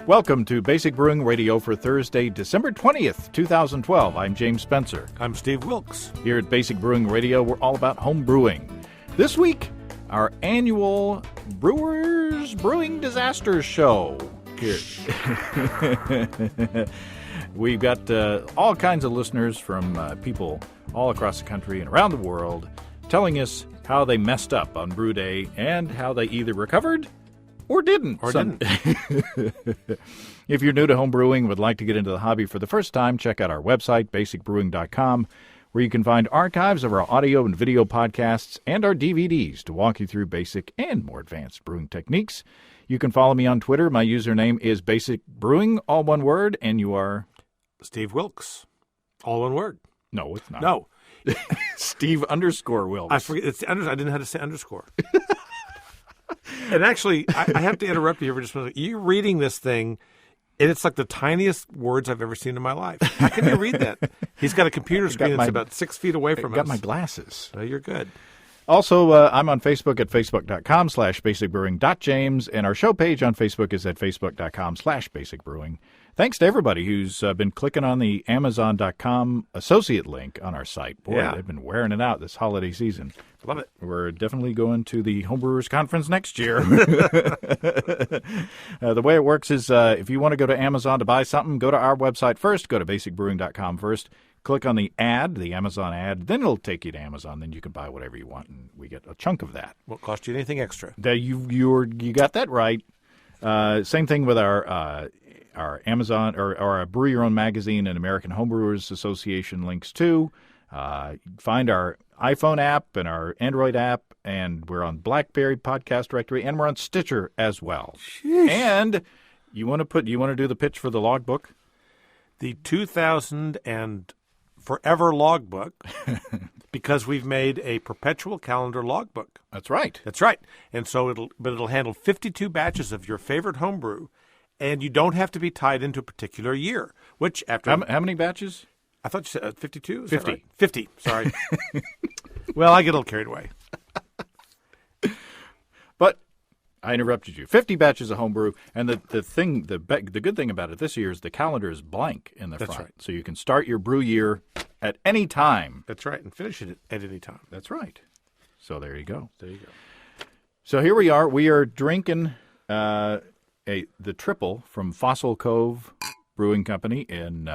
Welcome to Basic Brewing Radio for Thursday, December 20th, 2012. I'm James Spencer. I'm Steve Wilkes. Here at Basic Brewing Radio, we're all about home brewing. This week, our annual Brewing Disasters show. Here. We've got all kinds of listeners from people all across the country and around the world telling us how they messed up on Brew Day and how they either recovered or didn't. If you're new to home brewing and would like to get into the hobby for the first time, check out our website, basicbrewing.com, where you can find archives of our audio and video podcasts and our DVDs to walk you through basic and more advanced brewing techniques. You can follow me on Twitter. My username is Basic Brewing, all one word, and you are... Steve Wilkes, all one word. No, it's not. No. Steve _Wilkes. I forget. I didn't know how to say underscore. And actually, I have to interrupt you here for just a minute. You're reading this thing, and it's like the tiniest words I've ever seen in my life. How can you read that? He's got a computer screen that's about 6 feet away from us. Got my glasses. Oh, you're good. Also, I'm on Facebook at facebook.com/basicbrewing.james, and our show page on Facebook is at facebook.com/basicbrewing. Thanks to everybody who's been clicking on the Amazon.com associate link on our site. Boy, Yeah. They've been wearing it out this holiday season. Love it. We're definitely going to the Homebrewers Conference next year. The way it works is if you want to go to Amazon to buy something, go to our website first. Go to basicbrewing.com first. Click on the ad, the Amazon ad. Then it'll take you to Amazon. Then you can buy whatever you want, and we get a chunk of that. Won't cost you anything extra. You got that right. Same thing with our Amazon or our Brew Your Own magazine and American Homebrewers Association links too. Find our iPhone app and our Android app, and we're on BlackBerry Podcast Directory, and we're on Stitcher as well. Sheesh. And you want to do the pitch for the logbook? The 2000 and forever logbook, because we've made a perpetual calendar logbook. That's right. That's right. And so it'll handle 52 batches of your favorite homebrew, and you don't have to be tied into a particular year. Which after How many batches? I thought you said 52. Is 50. That right? 50. Sorry. Well, I get a little carried away. But I interrupted you. 50 batches of homebrew, and the good thing about it this year is the calendar is blank in the front. That's right. So you can start your brew year at any time. That's right, and finish it at any time. That's right. So there you go. There you go. So here we are. We are drinking the triple from Fossil Cove Brewing Company in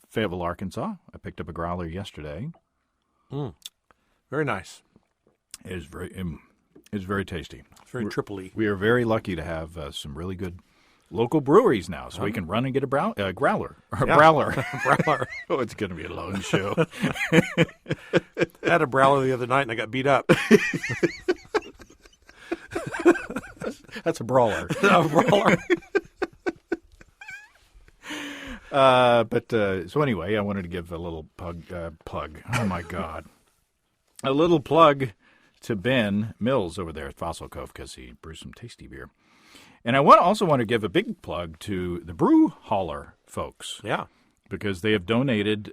Fayetteville, Arkansas. I picked up a growler yesterday. Very nice. It is very tasty. It's very triple-y. We are very lucky to have some really good local breweries now, so we can run and get a growler. Or Yeah. Browler. Browler. Oh, it's going to be a long show. I had a Browler the other night, and I got beat up. That's a brawler. A Brawler. So anyway, I wanted to give a little plug. Oh, my God. A little plug to Ben Mills over there at Fossil Cove because he brews some tasty beer. And I also want to give a big plug to the Brew Hauler folks. Yeah. Because they have donated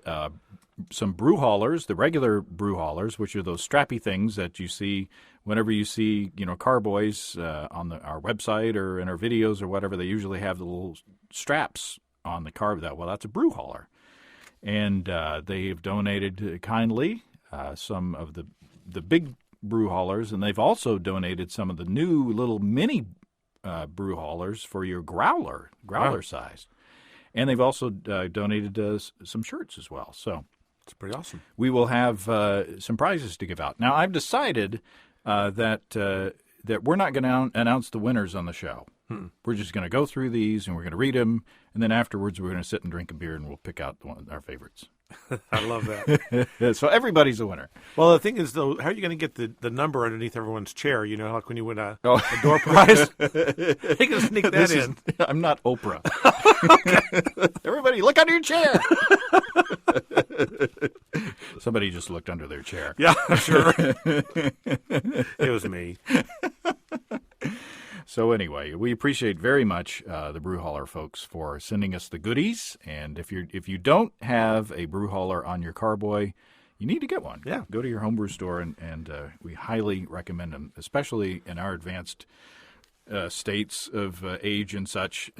some brew haulers, the regular brew haulers, which are those strappy things that you see whenever you see, carboys on our website or in our videos or whatever. They usually have the little straps on the carb. That's a brew hauler. And they have donated kindly some of the big brew haulers, and they've also donated some of the new little mini brew haulers for your growler size. And they've also donated some shirts as well. So It's pretty awesome. We will have some prizes to give out. Now, I've decided that we're not going to announce the winners on the show. We're just going to go through these, and we're going to read them, and then afterwards we're going to sit and drink a beer, and we'll pick out our favorites. I love that. So everybody's a winner. Well, the thing is, though, how are you going to get the number underneath everyone's chair? Like when you win a door prize? How are you going to sneak that in? I'm not Oprah. Everybody, look under your chair. Somebody just looked under their chair. Yeah, sure. It was me. So anyway, we appreciate very much the brew hauler folks for sending us the goodies. And if you don't have a brew hauler on your carboy, you need to get one. Yeah. Go to your homebrew store, and we highly recommend them, especially in our advanced states of age and such.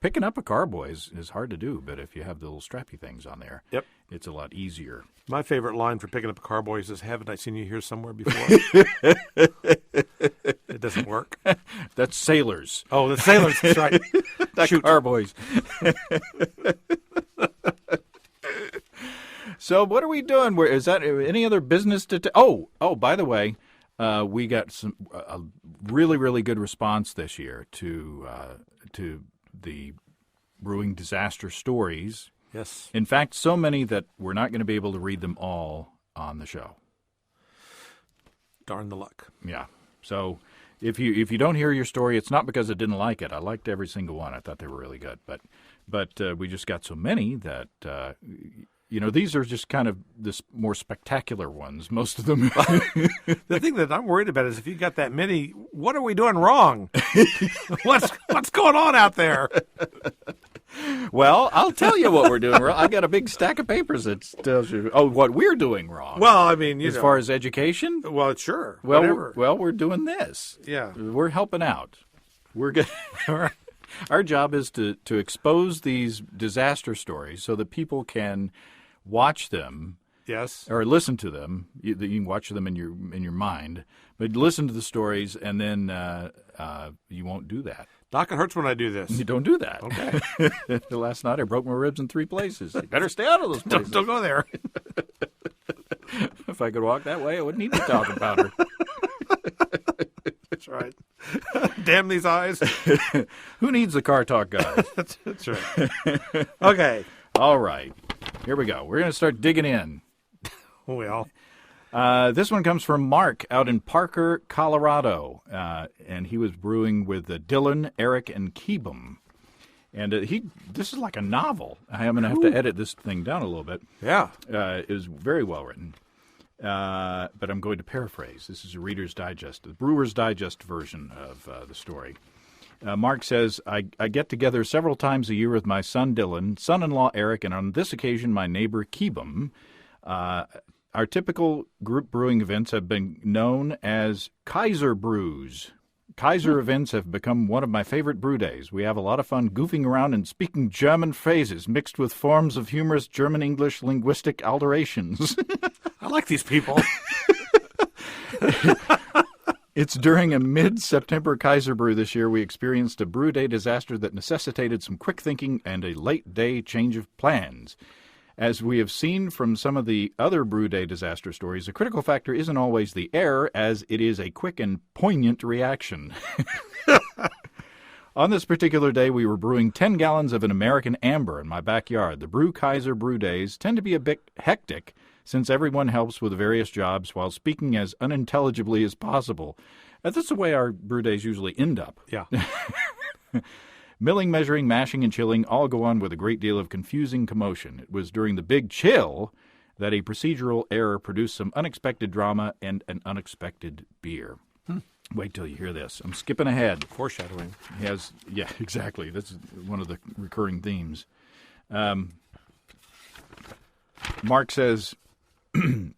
picking up a carboy is hard to do, but if you have the little strappy things on there, Yep. it's a lot easier. My favorite line for picking up a carboy is, haven't I seen you here somewhere before? It doesn't work. That's sailors. Oh, the sailors. That's right. Not carboys. So what are we doing? Is that any other business to? Oh, by the way, we got a really, really good response this year to the Brewing Disaster stories. Yes. In fact, so many that we're not going to be able to read them all on the show. Darn the luck. Yeah. So if you don't hear your story, it's not because I didn't like it. I liked every single one. I thought they were really good. But we just got so many that these are just kind of the more spectacular ones. Most of them. The thing that I'm worried about is if you got that many, what are we doing wrong? What's going on out there? Well, I'll tell you what we're doing wrong. I got a big stack of papers that tells you what we're doing wrong. Well, I mean, as far as education, well, sure. Well, whatever. We're doing this. Yeah, we're helping out. We're good. Our job is to expose these disaster stories so that people can watch them. Yes. Or listen to them. You can watch them in your mind, but listen to the stories, and then you won't do that. Doc, it hurts when I do this. You don't do that. Okay. Last night I broke my ribs in 3 places. You better stay out of those places. Don't go there. If I could walk that way, I wouldn't need to talk about her. That's right. Damn these eyes. Who needs the car talk, guys? That's right. Okay. All right. Here we go. We're going to start digging in. Well. This one comes from Mark out in Parker, Colorado, and he was brewing with Dylan, Eric, and Keebum. And this is like a novel. I'm going to have to edit this thing down a little bit. Yeah. It was very well written, but I'm going to paraphrase. This is a Reader's Digest, the Brewer's Digest version of the story. Mark says, I get together several times a year with my son Dylan, son-in-law Eric, and on this occasion my neighbor Keebum. Our typical group brewing events have been known as Kaiser brews. Kaiser events have become one of my favorite brew days. We have a lot of fun goofing around and speaking German phrases mixed with forms of humorous German-English linguistic alterations. I like these people. It's during a mid-September Kaiser brew this year we experienced a brew day disaster that necessitated some quick thinking and a late-day change of plans. As we have seen from some of the other brew day disaster stories, the critical factor isn't always the error, as it is a quick and poignant reaction. On this particular day, we were brewing 10 gallons of an American Amber in my backyard. The Brew Kaiser brew days tend to be a bit hectic, since everyone helps with various jobs while speaking as unintelligibly as possible. That's the way our brew days usually end up. Yeah. Milling, measuring, mashing, and chilling all go on with a great deal of confusing commotion. It was during the big chill that a procedural error produced some unexpected drama and an unexpected beer. Wait till you hear this. I'm skipping ahead. Foreshadowing. Yeah, exactly. That's one of the recurring themes. Mark says,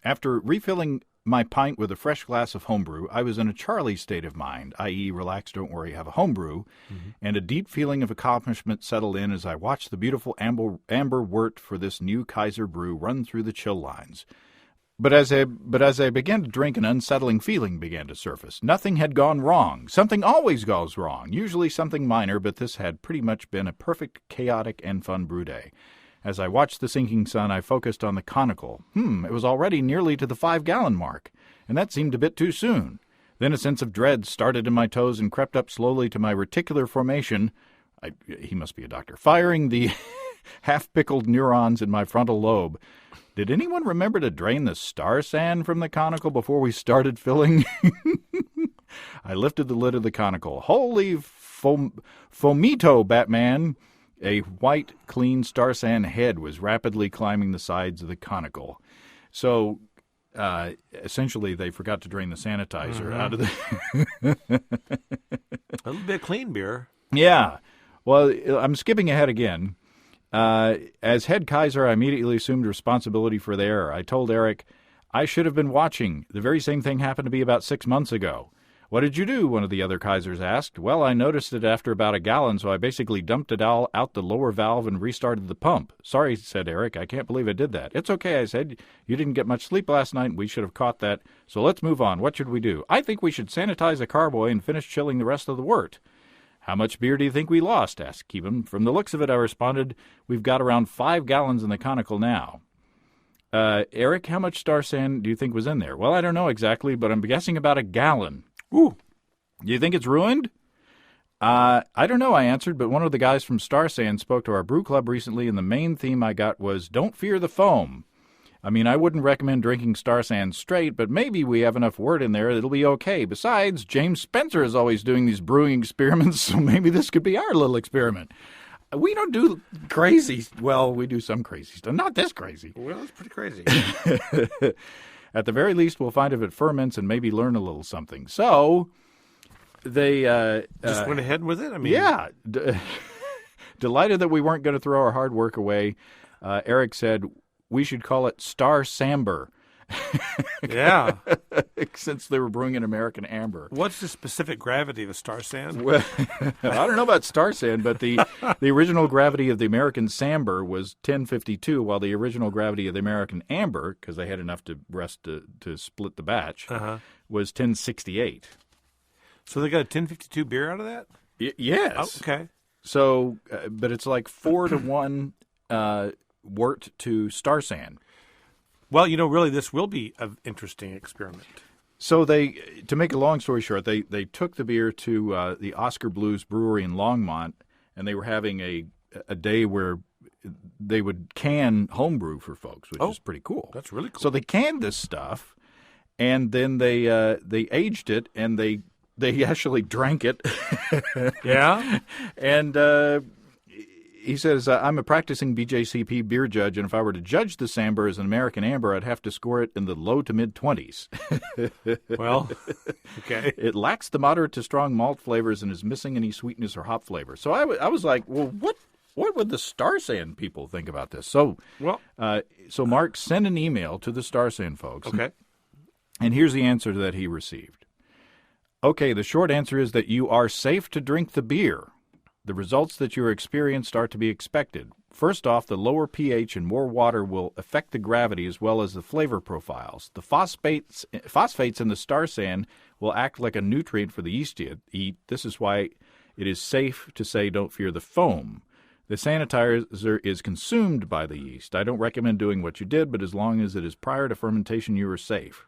after refilling my pint with a fresh glass of homebrew, I was in a Charlie state of mind, i.e. relax, don't worry, have a homebrew, and a deep feeling of accomplishment settled in as I watched the beautiful amber wort for this new Kaiser brew run through the chill lines. But as I began to drink, an unsettling feeling began to surface. Nothing had gone wrong. Something always goes wrong, usually something minor, but this had pretty much been a perfect, chaotic, and fun brew day. As I watched the sinking sun, I focused on the conical. It was already nearly to the 5-gallon mark, and that seemed a bit too soon. Then a sense of dread started in my toes and crept up slowly to my reticular formation. He must be a doctor. Firing the half-pickled neurons in my frontal lobe. Did anyone remember to drain the star sand from the conical before we started filling? I lifted the lid of the conical. Holy fomito, Batman! A white, clean star sand head was rapidly climbing the sides of the conical. So, essentially, they forgot to drain the sanitizer out of the... A little bit of clean beer. Yeah. Well, I'm skipping ahead again. As head Kaiser, I immediately assumed responsibility for the error. I told Eric, I should have been watching. The very same thing happened to me about 6 months ago. "What did you do?" one of the other Kaisers asked. "Well, I noticed it after about a gallon, so I basically dumped it all out the lower valve and restarted the pump." "Sorry," said Eric. "I can't believe I did that." "It's okay," I said. "You didn't get much sleep last night, and we should have caught that. So let's move on. What should we do?" "I think we should sanitize the carboy and finish chilling the rest of the wort." "How much beer do you think we lost?" asked Keeban. "From the looks of it," I responded, "we've got around 5 gallons in the conical now." Eric, how much Star San do you think was in there?" "Well, I don't know exactly, but I'm guessing about a gallon." Ooh. "Do you think it's ruined?" I don't know," I answered, "but one of the guys from Star San spoke to our brew club recently, and the main theme I got was, 'Don't fear the foam.' I mean, I wouldn't recommend drinking Star San straight, but maybe we have enough wort in there that it'll be okay. Besides, James Spencer is always doing these brewing experiments, so maybe this could be our little experiment." We don't do crazy. Well, we do some crazy stuff. Not this crazy. Well, it's pretty crazy. At the very least, we'll find if it ferments and maybe learn a little something. So they just went ahead with it. I mean, yeah, delighted that we weren't going to throw our hard work away. Eric said we should call it Star Samber. Yeah. Since they were brewing an American amber. What's the specific gravity of a Star San? Well, I don't know about Star San, but the original gravity of the American Samber was 1052, while the original gravity of the American amber, because they had enough to rest to split the batch, was 1068. So they got a 1052 beer out of that? Yes. Oh, okay. So, but it's like 4-1 wort to Star San. Well, really, this will be an interesting experiment. So to make a long story short, they took the beer to the Oscar Blues Brewery in Longmont, and they were having a day where they would can homebrew for folks, which is pretty cool. That's really cool. So they canned this stuff, and then they aged it, and they actually drank it. Yeah. And he says, "I'm a practicing BJCP beer judge, and if I were to judge the Samber as an American amber, I'd have to score it in the low to mid-20s. Well, okay. It lacks the moderate to strong malt flavors and is missing any sweetness or hop flavor." So I was like, well, what would the Star San people think about this? So, so Mark sent an email to the Star San folks. Okay. And here's the answer that he received. "Okay, the short answer is that you are safe to drink the beer. The results that you experienced are to be expected. First off, the lower pH and more water will affect the gravity as well as the flavor profiles. The phosphates in the Star San will act like a nutrient for the yeast to eat. This is why it is safe to say don't fear the foam. The sanitizer is consumed by the yeast. I don't recommend doing what you did, but as long as it is prior to fermentation, you are safe.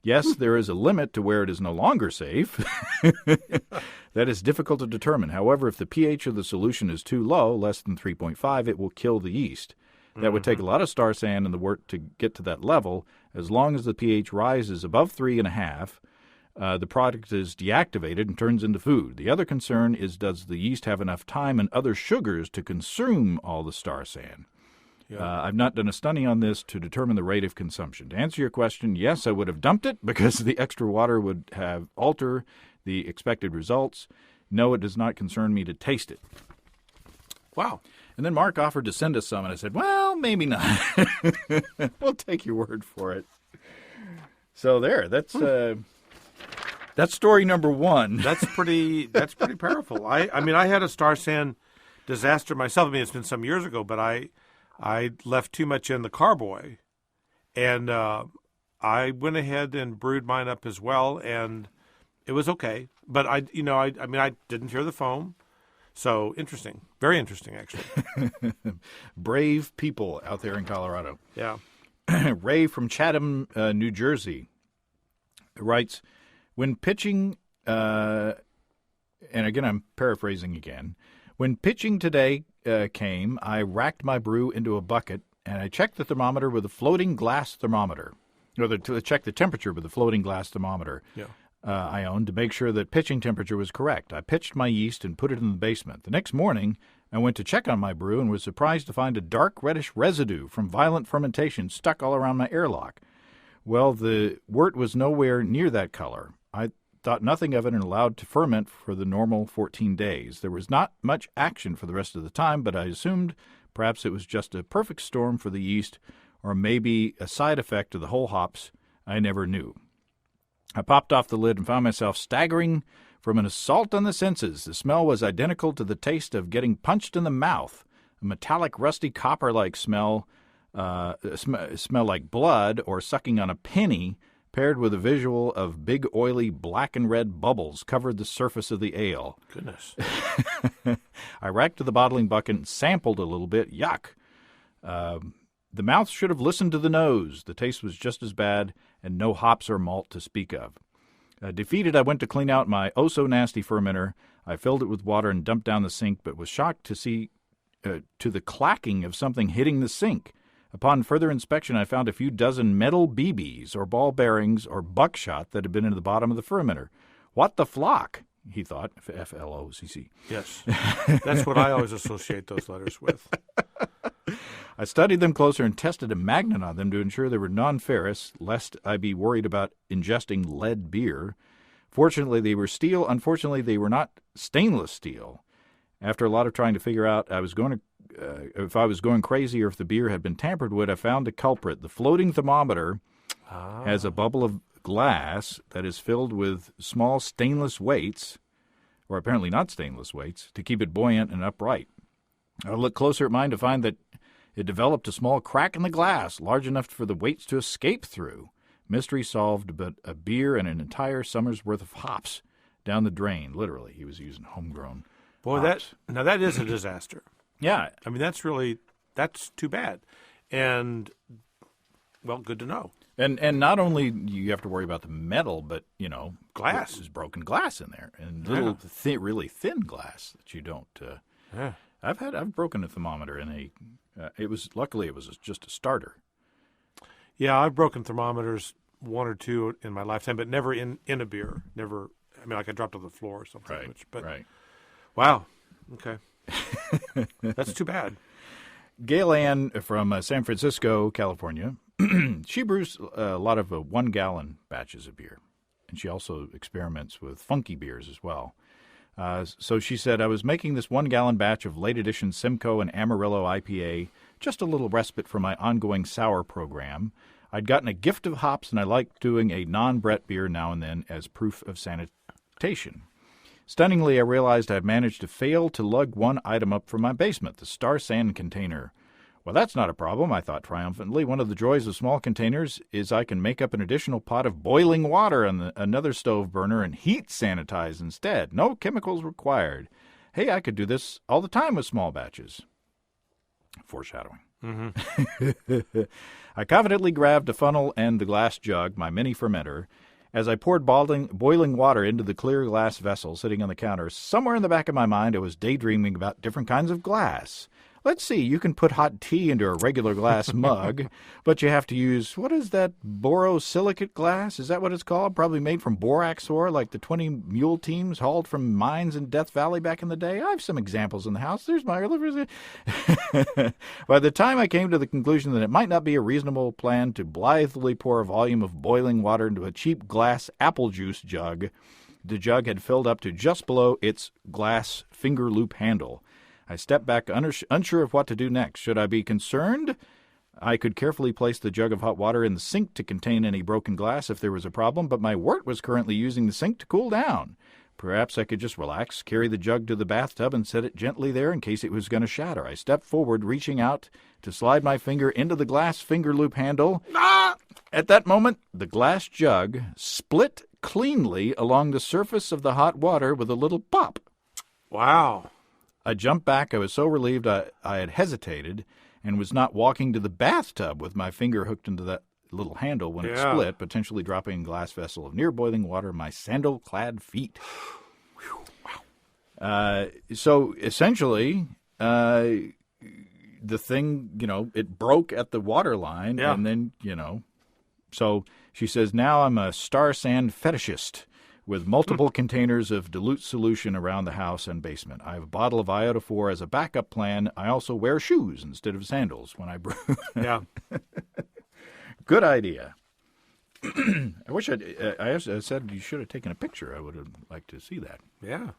Yes, there is a limit to where it is no longer safe. That is difficult to determine. However, if the pH of the solution is too low, less than 3.5, it will kill the yeast. That would take a lot of Star San in the wort to get to that level. As long as the pH rises above 3.5, the product is deactivated and turns into food. The other concern is, does the yeast have enough time and other sugars to consume all the Star San? Yeah. I've not done a study on this to determine the rate of consumption. To answer your question, yes, I would have dumped it because the extra water would have alter the expected results. No, it does not concern me to taste it." Wow. And then Mark offered to send us some, and I said, well, maybe not. We'll take your word for it. So that's story number one. That's pretty powerful. I mean, I had a Star San disaster myself. I mean, it's been some years ago, but I left too much in the carboy, and I went ahead and brewed mine up as well, and it was okay. But I didn't fear the foam. So interesting, very interesting, actually. Brave people out there in Colorado. Yeah. Ray from Chatham, New Jersey, writes, when pitching, and again I'm paraphrasing again, when pitching today came, I racked my brew into a bucket, and I checked the thermometer with a floating glass thermometer, or to check the temperature with a floating glass thermometer. Yeah. I owned to make sure that pitching temperature was correct. I pitched my yeast and put it in the basement. The next morning, I went to check on my brew and was surprised to find a dark reddish residue from violent fermentation stuck all around my airlock. Well, the wort was nowhere near that color. I thought nothing of it and allowed to ferment for the normal 14 days. There was not much action for the rest of the time, but I assumed perhaps it was just a perfect storm for the yeast, or maybe a side effect of the whole hops I never knew. I popped off the lid and found myself staggering from an assault on the senses. The smell was identical to the taste of getting punched in the mouth. A metallic, rusty, copper-like smell, smell like blood or sucking on a penny, paired with a visual of big, oily, black and red bubbles covered the surface of the ale. Goodness. I racked to the bottling bucket and sampled a little bit. Yuck. The mouth should have listened to the nose. The taste was just as bad, and no hops or malt to speak of. Defeated, I went to clean out my oh-so-nasty fermenter. I filled it with water and dumped down the sink, but was shocked to see to the clacking of something hitting the sink. Upon further inspection, I found a few dozen metal BBs or ball bearings or buckshot that had been in the bottom of the fermenter. What the flock? He thought. F-L-O-C-C. Yes. That's what I always associate those letters with. I studied them closer and tested a magnet on them to ensure they were non-ferrous, lest I be worried about ingesting lead beer. Fortunately, they were steel. Unfortunately, they were not stainless steel. After a lot of trying to figure out if I was going crazy or if the beer had been tampered with, I found the culprit. The floating thermometer has a bubble of glass that is filled with small stainless weights, or apparently not stainless weights, to keep it buoyant and upright. I looked closer at mine to find that it developed a small crack in the glass, large enough for the weights to escape through. Mystery solved, but a beer and an entire summer's worth of hops down the drain. Literally, he was using homegrown hops. That is a disaster. Yeah. I mean, that's too bad. And, well, good to know. And not only you have to worry about the metal, but, glass. There's broken glass in there, and little, really thin glass that you don't. Yeah. I've broken a thermometer in a. Luckily it was just a starter. Yeah, I've broken thermometers one or two in my lifetime, but never in a beer. Never. I mean, like I dropped on the floor or something. Right. Wow. Okay. That's too bad. Gail Ann from San Francisco, California. She brews a lot of 1-gallon batches of beer, and she also experiments with funky beers as well. So she said, I was making this 1-gallon batch of late edition Simcoe and Amarillo IPA, just a little respite from my ongoing sour program. I'd gotten a gift of hops, and I liked doing a non-Brett beer now and then as proof of sanitation. Stunningly, I realized I'd managed to fail to lug one item up from my basement, the Star Sand container. Well, that's not a problem, I thought triumphantly. One of the joys of small containers is I can make up an additional pot of boiling water on another stove burner and heat sanitize instead. No chemicals required. Hey, I could do this all the time with small batches. Foreshadowing. Mm-hmm. I confidently grabbed a funnel and the glass jug, my mini fermenter. As I poured boiling water into the clear glass vessel sitting on the counter, somewhere in the back of my mind I was daydreaming about different kinds of glass. Let's see, you can put hot tea into a regular glass mug, but you have to use, what is that, borosilicate glass? Is that what it's called? Probably made from borax ore, like the 20 mule teams hauled from mines in Death Valley back in the day. I have some examples in the house. There's my... By the time I came to the conclusion that it might not be a reasonable plan to blithely pour a volume of boiling water into a cheap glass apple juice jug, the jug had filled up to just below its glass finger loop handle. I stepped back, unsure of what to do next. Should I be concerned? I could carefully place the jug of hot water in the sink to contain any broken glass if there was a problem, but my wort was currently using the sink to cool down. Perhaps I could just relax, carry the jug to the bathtub, and set it gently there in case it was going to shatter. I stepped forward, reaching out to slide my finger into the glass finger loop handle. Ah! At that moment, the glass jug split cleanly along the surface of the hot water with a little pop. Wow. I jumped back. I was so relieved I had hesitated and was not walking to the bathtub with my finger hooked into that little handle when it split, potentially dropping a glass vessel of near boiling water on my sandal-clad feet. So essentially, the thing, it broke at the water line, and then, So she says, now I'm a Star Sand fetishist with multiple containers of dilute solution around the house and basement. I have a bottle of Iota 4 as a backup plan. I also wear shoes instead of sandals when I brew. Yeah. Good idea. I wish I said you should have taken a picture. I would have liked to see that. Yeah.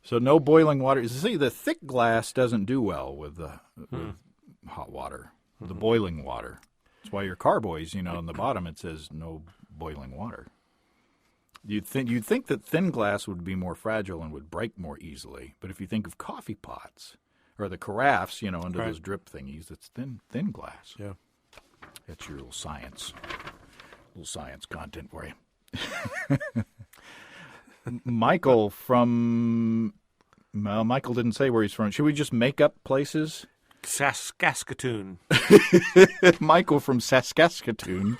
So no boiling water. You see, the thick glass doesn't do well with hot water, the boiling water. That's why your carboys, on the bottom it says no boiling water. You'd think that thin glass would be more fragile and would break more easily. But if you think of coffee pots or the carafes, under those drip thingies, it's thin glass. Yeah. That's your little science content for you. Michael Michael didn't say where he's from. Should we just make up places? Saskatoon. Michael from Saskatoon.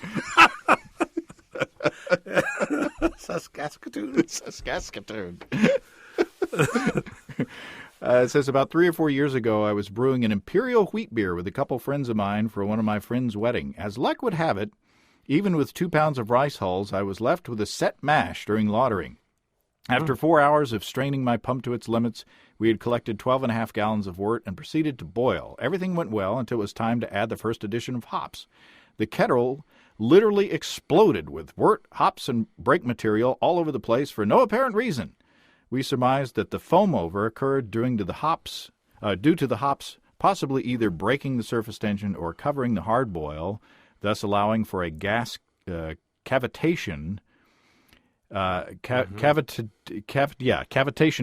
Saskatoon. It says, about 3 or 4 years ago, I was brewing an imperial wheat beer with a couple friends of mine for one of my friends' wedding. As luck would have it, even with 2 pounds of rice hulls, I was left with a set mash during lautering. After 4 hours of straining my pump to its limits, we had collected 12.5 gallons of wort and proceeded to boil. Everything went well until it was time to add the first addition of hops. The kettle literally exploded with wort, hops, and brake material all over the place for no apparent reason. We surmised that the foam over occurred due to the hops, possibly either breaking the surface tension or covering the hard boil, thus allowing for a gas cavitation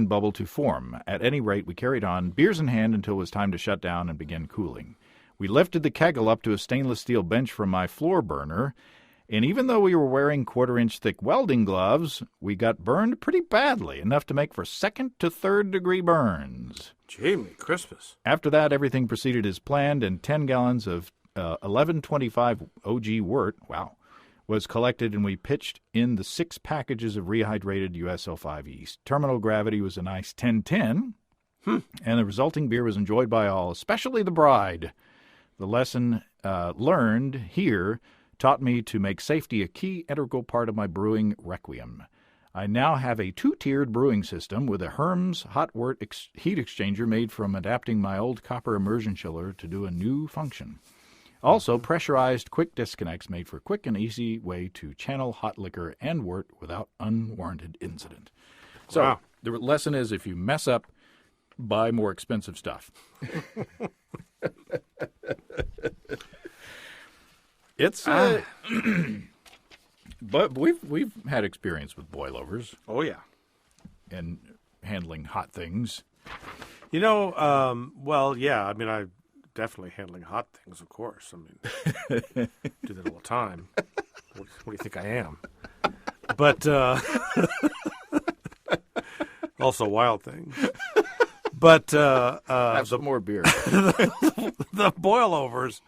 bubble to form. At any rate, we carried on, beers in hand, until it was time to shut down and begin cooling. We lifted the keggle up to a stainless steel bench from my floor burner, and even though we were wearing 1/4-inch thick welding gloves, we got burned pretty badly, enough to make for 2nd to 3rd degree burns. Jamie, Christmas. After that, everything proceeded as planned, and 10 gallons of 1125 OG wort, was collected, and we pitched in the 6 packages of rehydrated USO5 yeast. Terminal gravity was a nice 1010, and the resulting beer was enjoyed by all, especially the bride. The lesson learned here taught me to make safety a key integral part of my brewing requiem. I now have a 2-tiered brewing system with a Herms hot wort heat exchanger made from adapting my old copper immersion chiller to do a new function. Also, pressurized quick disconnects made for a quick and easy way to channel hot liquor and wort without unwarranted incident. So the lesson is, if you mess up, buy more expensive stuff. It's but we've had experience with boilovers. Oh yeah, and handling hot things. Well, yeah. I mean, I definitely handling hot things, of course. I mean, do that all the time. What do you think I am? But also wild things. But have some more beer. The boilovers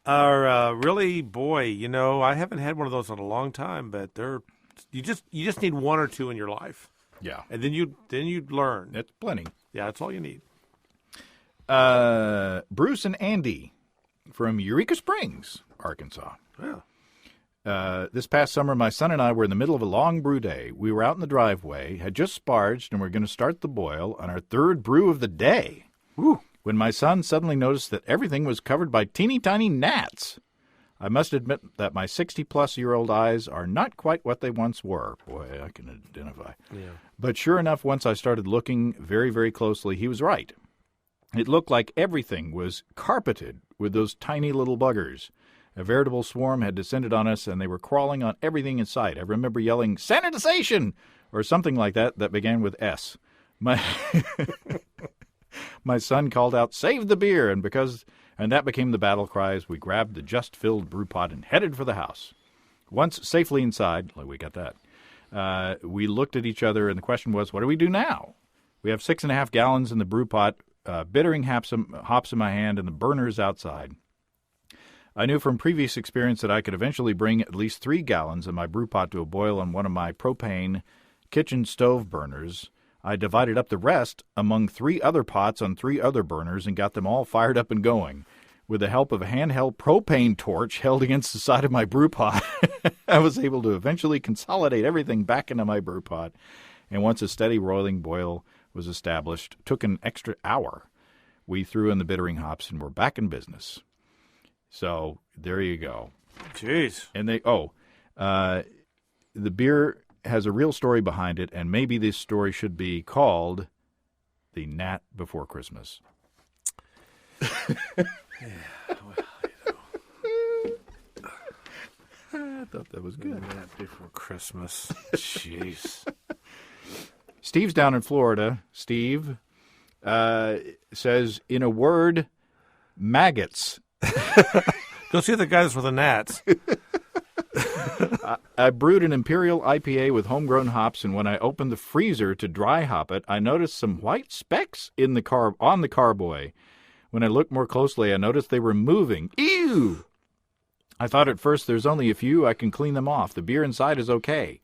are really, I haven't had one of those in a long time, but you just need 1 or 2 in your life. Yeah. And then you learn. That's plenty. Yeah, that's all you need. Bruce and Andy from Eureka Springs, Arkansas. Yeah. This past summer, my son and I were in the middle of a long brew day. We were out in the driveway, had just sparged, and were going to start the boil on our 3rd brew of the day. Woo. When my son suddenly noticed that everything was covered by teeny tiny gnats. I must admit that my 60-plus-year-old eyes are not quite what they once were. Boy, I can identify. Yeah. But sure enough, once I started looking very, very closely, he was right. It looked like everything was carpeted with those tiny little buggers. A veritable swarm had descended on us, and they were crawling on everything in sight. I remember yelling, "Sanitization!" or something like that began with S. My son called out, "Save the beer!" and that became the battle cry as we grabbed the just-filled brew pot and headed for the house. Once safely inside, we got that, we looked at each other, and the question was, what do we do now? We have 6.5 gallons in the brew pot, bittering hops in my hand, and the burners outside. I knew from previous experience that I could eventually bring at least 3 gallons of my brew pot to a boil on one of my propane kitchen stove burners. I divided up the rest among 3 other pots on 3 other burners and got them all fired up and going. With the help of a handheld propane torch held against the side of my brew pot, I was able to eventually consolidate everything back into my brew pot. And once a steady roiling boil was established, took an extra hour. We threw in the bittering hops and were back in business. So there you go. Jeez. And the beer has a real story behind it, and maybe this story should be called The Gnat Before Christmas. thought that was good. That before Christmas. Jeez. Steve's down in Florida. Steve says, in a word, maggots. Go see the guys with the gnats. I brewed an Imperial IPA with homegrown hops, and when I opened the freezer to dry hop it, I noticed some white specks on the carboy. When I looked more closely, I noticed they were moving. Ew! I thought at first there's only a few. I can clean them off. The beer inside is okay.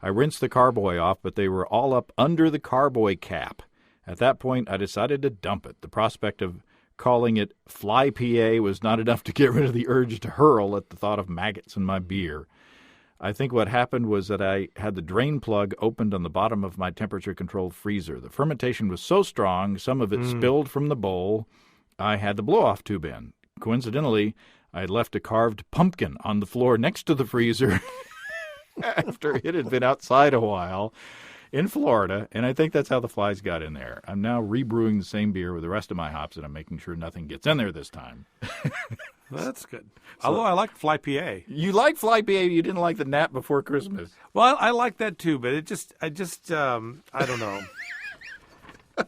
I rinsed the carboy off, but they were all up under the carboy cap. At that point, I decided to dump it. The prospect of calling it Fly PA was not enough to get rid of the urge to hurl at the thought of maggots in my beer. I think what happened was that I had the drain plug opened on the bottom of my temperature-controlled freezer. The fermentation was so strong, some of it spilled from the bowl. I had the blow-off tube in. Coincidentally, I had left a carved pumpkin on the floor next to the freezer after it had been outside a while in Florida, and I think that's how the flies got in there. I'm now rebrewing the same beer with the rest of my hops, and I'm making sure nothing gets in there this time. That's good. Although I like Fly PA. You like Fly PA, you didn't like the Nat Before Christmas. Well, I like that too, but I don't know.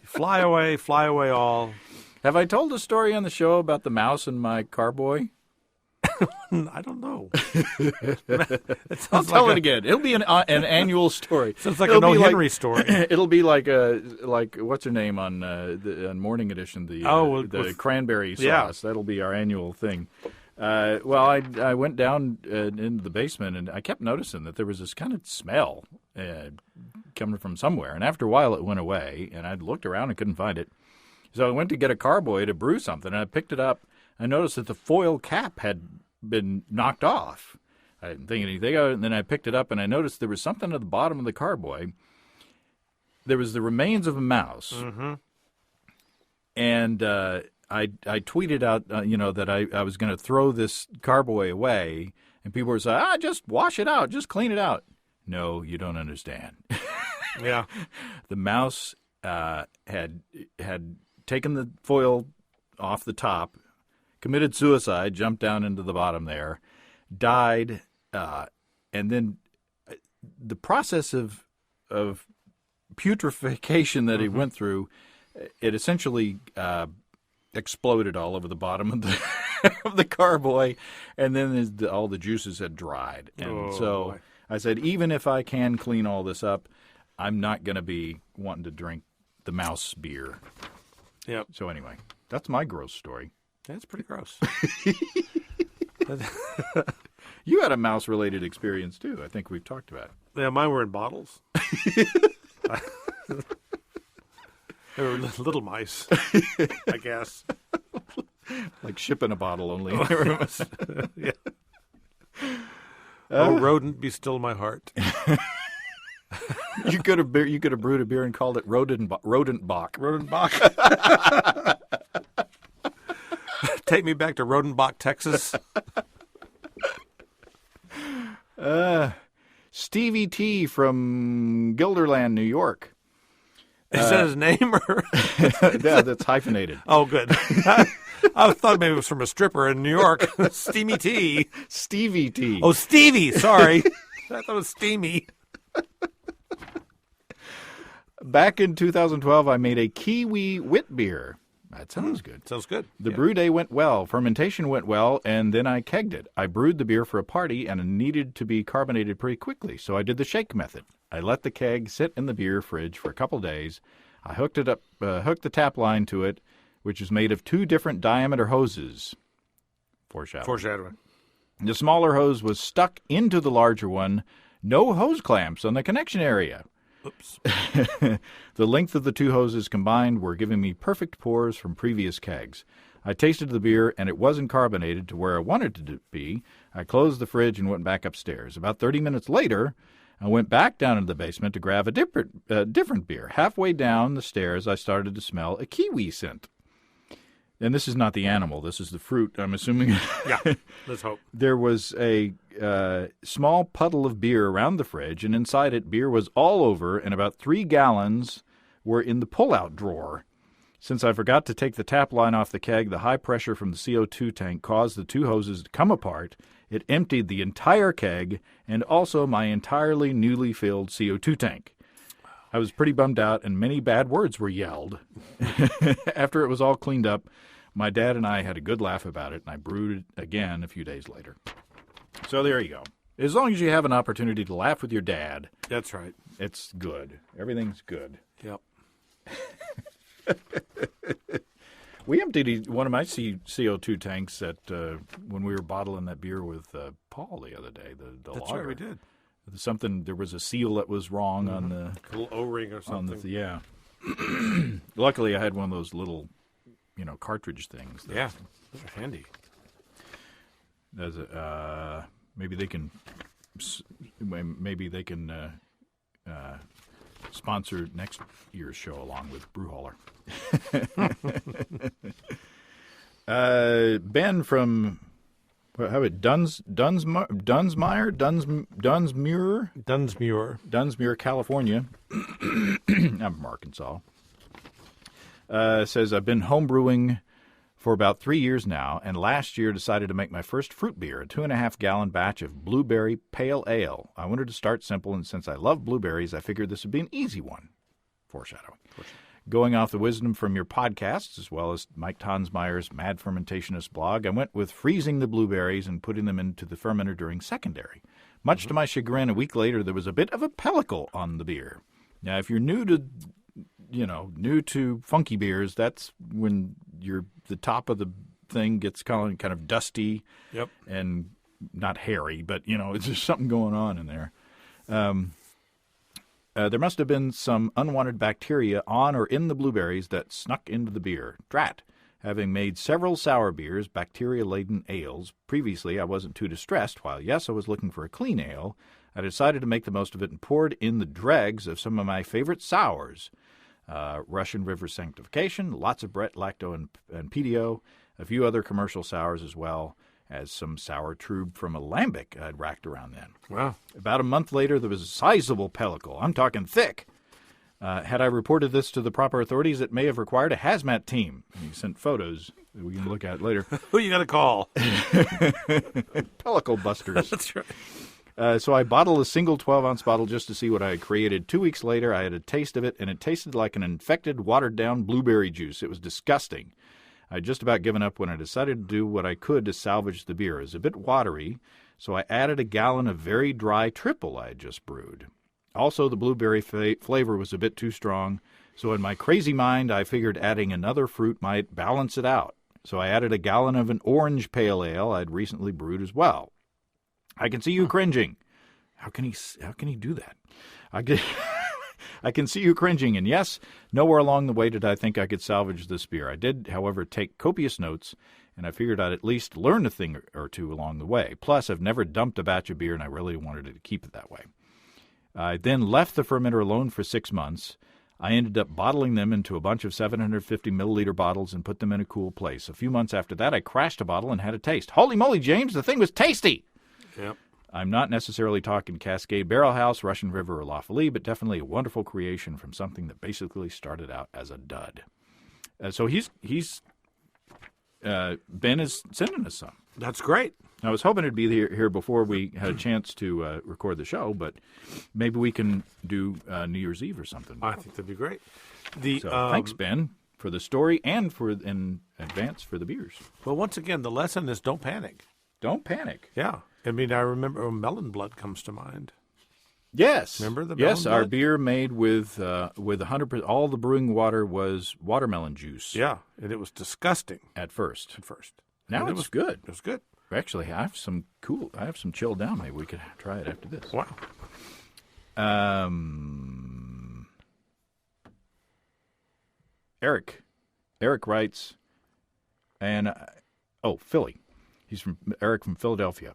Fly away all. Have I told a story on the show about the mouse and my carboy? I don't know. I'll tell it again. It'll be an annual story. Sounds like an O. Henry story. It'll be like what's her name on Morning Edition, the cranberry sauce. Yeah. That'll be our annual thing. Well, I went down into the basement, and I kept noticing that there was this kind of smell coming from somewhere. And after a while, it went away, and I looked around and couldn't find it. So I went to get a carboy to brew something, and I picked it up. I noticed that the foil cap had been knocked off. I didn't think anything of it, and then I picked it up, and I noticed there was something at the bottom of the carboy. There was the remains of a mouse. Mm-hmm. And I tweeted out, that I was going to throw this carboy away, and people were saying, just wash it out, just clean it out. No, you don't understand. Yeah. The mouse had taken the foil off the top, committed suicide, jumped down into the bottom there, died, and then the process of putrefaction that he went through, it essentially exploded all over the bottom of the carboy, and then all the juices had dried. And boy. I said, even if I can clean all this up, I'm not going to be wanting to drink the mouse beer. Yep. So anyway, that's my gross story. That's pretty gross. You had a mouse-related experience, too. I think we've talked about it. Yeah, mine were in bottles. They were little mice, I guess. Like ship in a bottle only. Yeah. Oh, rodent, be still my heart. You could have brewed a beer and called it Rodent Bach. Rodent Bach. Take me back to Rodenbach, Texas. Stevie T from Guilderland, New York. Is that his name? Or? Yeah, that's hyphenated. Oh, good. I thought maybe it was from a stripper in New York. Steamy T. Stevie T. Oh, Stevie. Sorry. I thought it was Steamy. Back in 2012, I made a Kiwi wit beer. That sounds good. Sounds good. The brew day went well. Fermentation went well, and then I kegged it. I brewed the beer for a party, and it needed to be carbonated pretty quickly, so I did the shake method. I let the keg sit in the beer fridge for a couple days. I hooked the tap line to it, which is made of 2 different diameter hoses. Foreshadowing. The smaller hose was stuck into the larger one. No hose clamps on the connection area. Oops. The length of the 2 hoses combined were giving me perfect pours from previous kegs. I tasted the beer, and it wasn't carbonated to where I wanted it to be. I closed the fridge and went back upstairs. About 30 minutes later, I went back down into the basement to grab a different beer. Halfway down the stairs, I started to smell a kiwi scent. And this is not the animal. This is the fruit, I'm assuming. Yeah, let's hope. There was a small puddle of beer around the fridge, and inside it, beer was all over, and about 3 gallons were in the pull-out drawer. Since I forgot to take the tap line off the keg, the high pressure from the CO2 tank caused the 2 hoses to come apart. It emptied the entire keg and also my entirely newly filled CO2 tank. I was pretty bummed out, and many bad words were yelled. After it was all cleaned up, my dad and I had a good laugh about it, and I brewed it again a few days later. So there you go. As long as you have an opportunity to laugh with your dad, That's right. it's good. Everything's good. Yep. We emptied one of my CO2 tanks at when we were bottling that beer with Paul the other day. The That's lager. right, we did. There was a seal that was wrong on the A little O-ring or something. yeah. Luckily, I had one of those little, cartridge things. Yeah, those are handy. Maybe they can sponsor next year's show along with Brewholler. Ben from Dunsmuir, California. I'm from Arkansas. Says, I've been home brewing for about 3 years now, and last year decided to make my first fruit beer, a 2.5-gallon batch of blueberry pale ale. I wanted to start simple, and since I love blueberries, I figured this would be an easy one. Foreshadowing. Going off the wisdom from your podcasts, as well as Mike Tonsmeyer's Mad Fermentationist blog, I went with freezing the blueberries and putting them into the fermenter during secondary. Much to my chagrin, a week later, there was a bit of a pellicle on the beer. Now, if you're new to funky beers, that's when the top of the thing gets kind of dusty. Yep. And not hairy, but, it's just something going on in there. There must have been some unwanted bacteria on or in the blueberries that snuck into the beer. Drat. Having made several sour beers, bacteria-laden ales, previously I wasn't too distressed. While, yes, I was looking for a clean ale, I decided to make the most of it and poured in the dregs of some of my favorite sours. Russian River Sanctification, lots of Brett, Lacto, and PDO, a few other commercial sours as well as some sour trube from Alembic I'd racked around then. Wow. About a month later, there was a sizable pellicle. I'm talking thick. Had I reported this to the proper authorities, it may have required a hazmat team. And he sent photos that we can look at later. Who you got to call? Pellicle busters. That's right. So I bottled a single 12-ounce bottle just to see what I had created. 2 weeks later, I had a taste of it, and it tasted like an infected, watered-down blueberry juice. It was disgusting. I had just about given up when I decided to do what I could to salvage the beer. It was a bit watery, so I added a gallon of very dry triple I had just brewed. Also, the blueberry flavor was a bit too strong, so in my crazy mind, I figured adding another fruit might balance it out. So I added a gallon of an orange pale ale I'd recently brewed as well. I can see you cringing. How can he do that? I can see you cringing, and yes, nowhere along the way did I think I could salvage this beer. I did, however, take copious notes, and I figured I'd at least learn a thing or two along the way. Plus, I've never dumped a batch of beer, and I really wanted to keep it that way. I then left the fermenter alone for 6 months. I ended up bottling them into a bunch of 750-milliliter bottles and put them in a cool place. A few months after that, I crashed a bottle and had a taste. Holy moly, James, the thing was tasty! Yep. I'm not necessarily talking Cascade Barrel House, Russian River, or La Folie, but definitely a wonderful creation from something that basically started out as a dud. So Ben is sending us some. That's great. I was hoping it'd be here before we had a chance to record the show, but maybe we can do New Year's Eve or something. I think that'd be great. Thanks, Ben, for the story and in advance for the beers. Well, once again, the lesson is don't panic. Don't panic. Yeah. I mean, I remember Melon Blood comes to mind. Yes. Remember the Yes, melon our blood? beer made with 100%. All the brewing water was watermelon juice. Yeah, and it was disgusting At first. Now And it's good. It was good. Actually, I have some chilled down. Maybe we could try it after this. Wow. Eric writes, and Philly. He's Eric from Philadelphia.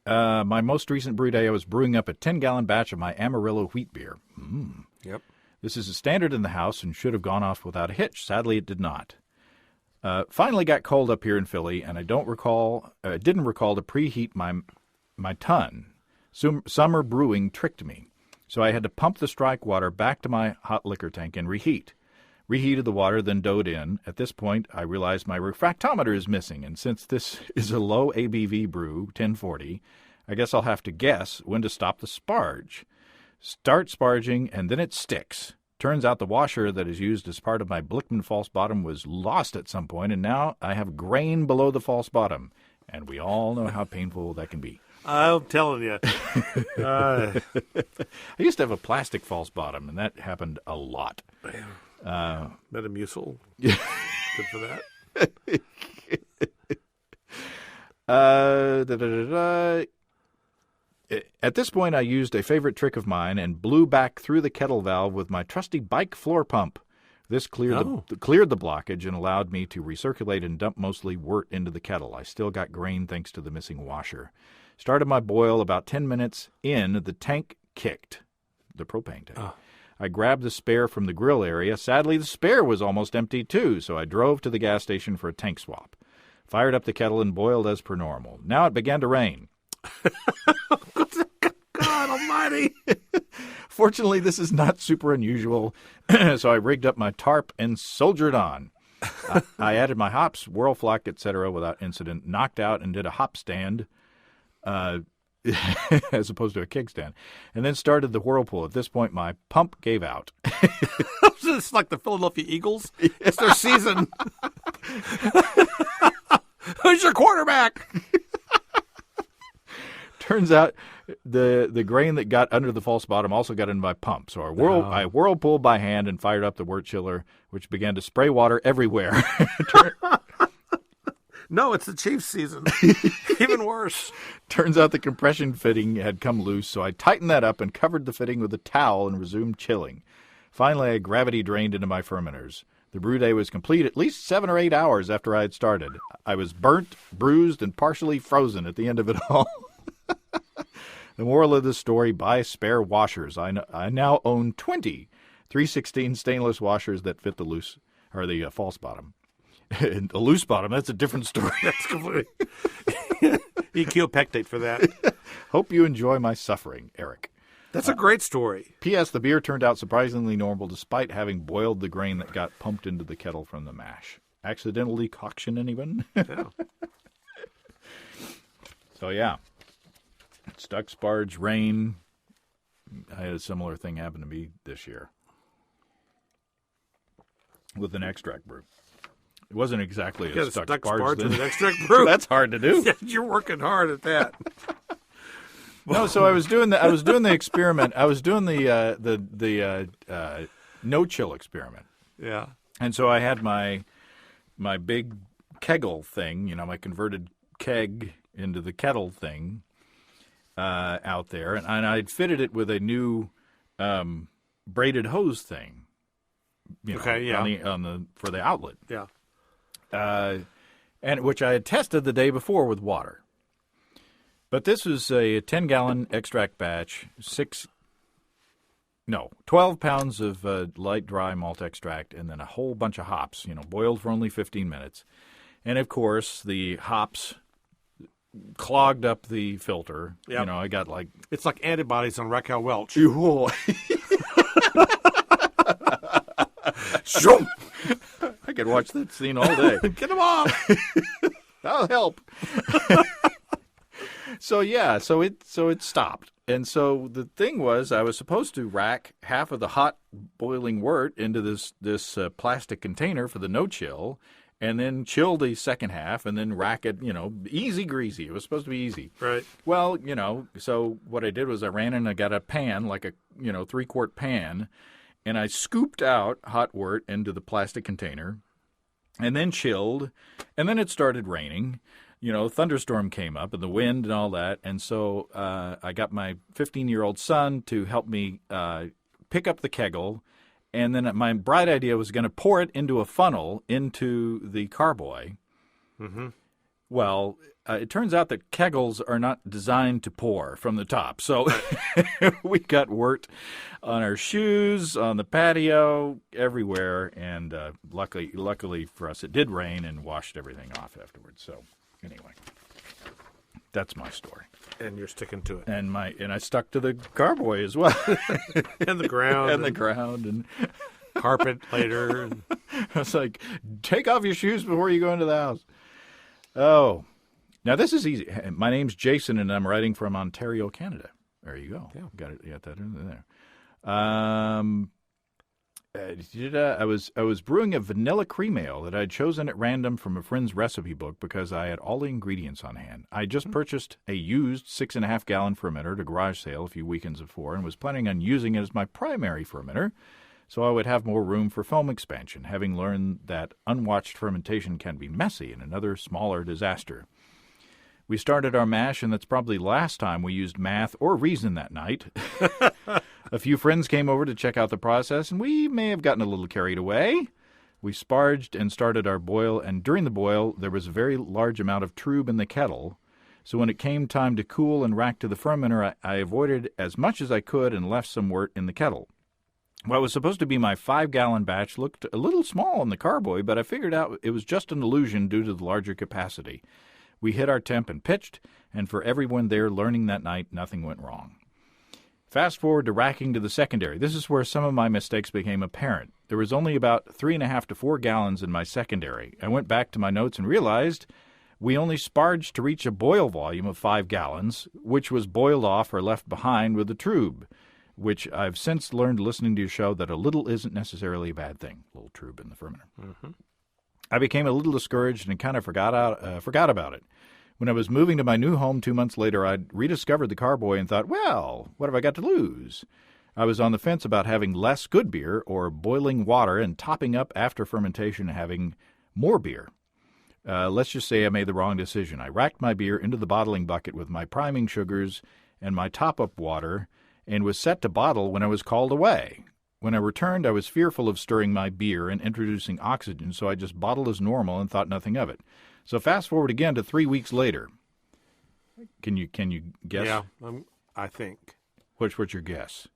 My most recent brew day, I was brewing up a 10-gallon batch of my Amarillo wheat beer. Yep. This is a standard in the house and should have gone off without a hitch. Sadly, it did not. Finally got cold up here in Philly, and I didn't recall to preheat my tun. Summer brewing tricked me, so I had to pump the strike water back to my hot liquor tank and reheat. Reheated the water, then dove in. At this point, I realized my refractometer is missing, and since this is a low ABV brew, 1040, I guess I'll have to guess when to stop the sparge. Start sparging, and then it sticks. Turns out the washer that is used as part of my Blickman false bottom was lost at some point, and now I have grain below the false bottom. And we all know how painful that can be. I'm telling you. I used to have a plastic false bottom, and that happened a lot. Metamucil. Good for that. At this point, I used a favorite trick of mine and blew back through the kettle valve with my trusty bike floor pump. This cleared the blockage and allowed me to recirculate and dump mostly wort into the kettle. I still got grain thanks to the missing washer. Started my boil about 10 minutes in, the tank kicked, the propane tank. I grabbed the spare from the grill area. Sadly, the spare was almost empty too, so I drove to the gas station for a tank swap. Fired up the kettle and boiled as per normal. Now it began to rain. God almighty. Fortunately, this is not super unusual, so I rigged up my tarp and soldiered on. I added my hops, whirlflock, etc. without incident, knocked out and did a hop stand as opposed to a kickstand, and then started the whirlpool. At this point, my pump gave out. It's like the Philadelphia Eagles. It's their season. Who's your quarterback? Turns out the grain that got under the false bottom also got into my pump. So I whirlpooled by hand and fired up the wort chiller, which began to spray water everywhere. No, it's the Chiefs' season. Even worse. Turns out the compression fitting had come loose, so I tightened that up and covered the fitting with a towel and resumed chilling. Finally, I gravity drained into my fermenters. The brew day was complete at least 7 or 8 hours after I had started. I was burnt, bruised, and partially frozen at the end of it all. The moral of this story, buy spare washers. I now own 20 316 stainless washers that fit the false bottom. And the loose bottom, that's a different story. That's completely. Equiopectate for that. Hope you enjoy my suffering, Eric. That's a great story. P.S. The beer turned out surprisingly normal despite having boiled the grain that got pumped into the kettle from the mash. Accidental decoction, anyone? Yeah. So, yeah. Stuck sparge, rain. I had a similar thing happen to me this year with an extract brew. It wasn't exactly a stuck sparge with an extract brew. That's hard to do. Yeah, you're working hard at that. No, so I was doing the experiment. I was doing the no chill experiment. Yeah. And so I had my big kegel thing, my converted keg into the kettle thing out there, and I'd fitted it with a new braided hose thing. Okay, yeah. For the outlet. Yeah. And which I had tested the day before with water. But this was a 10-gallon extract batch, 12 pounds of light dry malt extract, and then a whole bunch of hops, boiled for only 15 minutes. And, of course, the hops clogged up the filter. Yep. I got like... It's like antibodies on Raquel Welch. I could watch that scene all day. Get him off. That'll help. So it stopped. And so the thing was, I was supposed to rack half of the hot boiling wort into this plastic container for the no chill, and then chill the second half, and then rack it, easy greasy. It was supposed to be easy. Right. Well, so what I did was I ran and I got a pan, like a 3-quart pan, and I scooped out hot wort into the plastic container, and then chilled, and then it started raining. Thunderstorm came up and the wind and all that. And so I got my 15-year-old son to help me pick up the kegel. And then my bright idea was going to pour it into a funnel into the carboy. Mm-hmm. Well, it turns out that kegels are not designed to pour from the top. So we got wort on our shoes, on the patio, everywhere. And luckily for us, it did rain and washed everything off afterwards. So anyway, that's my story. And you're sticking to it. And I stuck to the carboy as well. And the ground. And the ground. And carpet later. And... It's like, take off your shoes before you go into the house. Oh, now this is easy. My name's Jason, and I'm writing from Ontario, Canada. There you go. Yeah. Got it. You got that in there. I was brewing a vanilla cream ale that I'd chosen at random from a friend's recipe book because I had all the ingredients on hand. I just purchased a used 6.5-gallon fermenter at a garage sale a few weekends before and was planning on using it as my primary fermenter so I would have more room for foam expansion, having learned that unwatched fermentation can be messy and another smaller disaster. We started our mash, and that's probably the last time we used math or reason that night. A few friends came over to check out the process, and we may have gotten a little carried away. We sparged and started our boil, and during the boil, there was a very large amount of trub in the kettle. So when it came time to cool and rack to the fermenter, I avoided as much as I could and left some wort in the kettle. What was supposed to be my 5-gallon batch looked a little small on the carboy, but I figured out it was just an illusion due to the larger capacity. We hit our temp and pitched, and for everyone there learning that night, nothing went wrong. Fast forward to racking to the secondary. This is where some of my mistakes became apparent. There was only about 3.5 to 4 gallons in my secondary. I went back to my notes and realized we only sparged to reach a boil volume of 5 gallons, which was boiled off or left behind with the trub, which I've since learned listening to your show that a little isn't necessarily a bad thing, a little trub in the fermenter. Mm-hmm. I became a little discouraged and kind of forgot about it. When I was moving to my new home 2 months later, I'd rediscovered the carboy and thought, well, what have I got to lose? I was on the fence about having less good beer or boiling water and topping up after fermentation and having more beer. Let's just say I made the wrong decision. I racked my beer into the bottling bucket with my priming sugars and my top-up water and was set to bottle when I was called away. When I returned, I was fearful of stirring my beer and introducing oxygen, so I just bottled as normal and thought nothing of it. So fast forward again to 3 weeks later. Can you guess? Yeah, I think. What's your guess?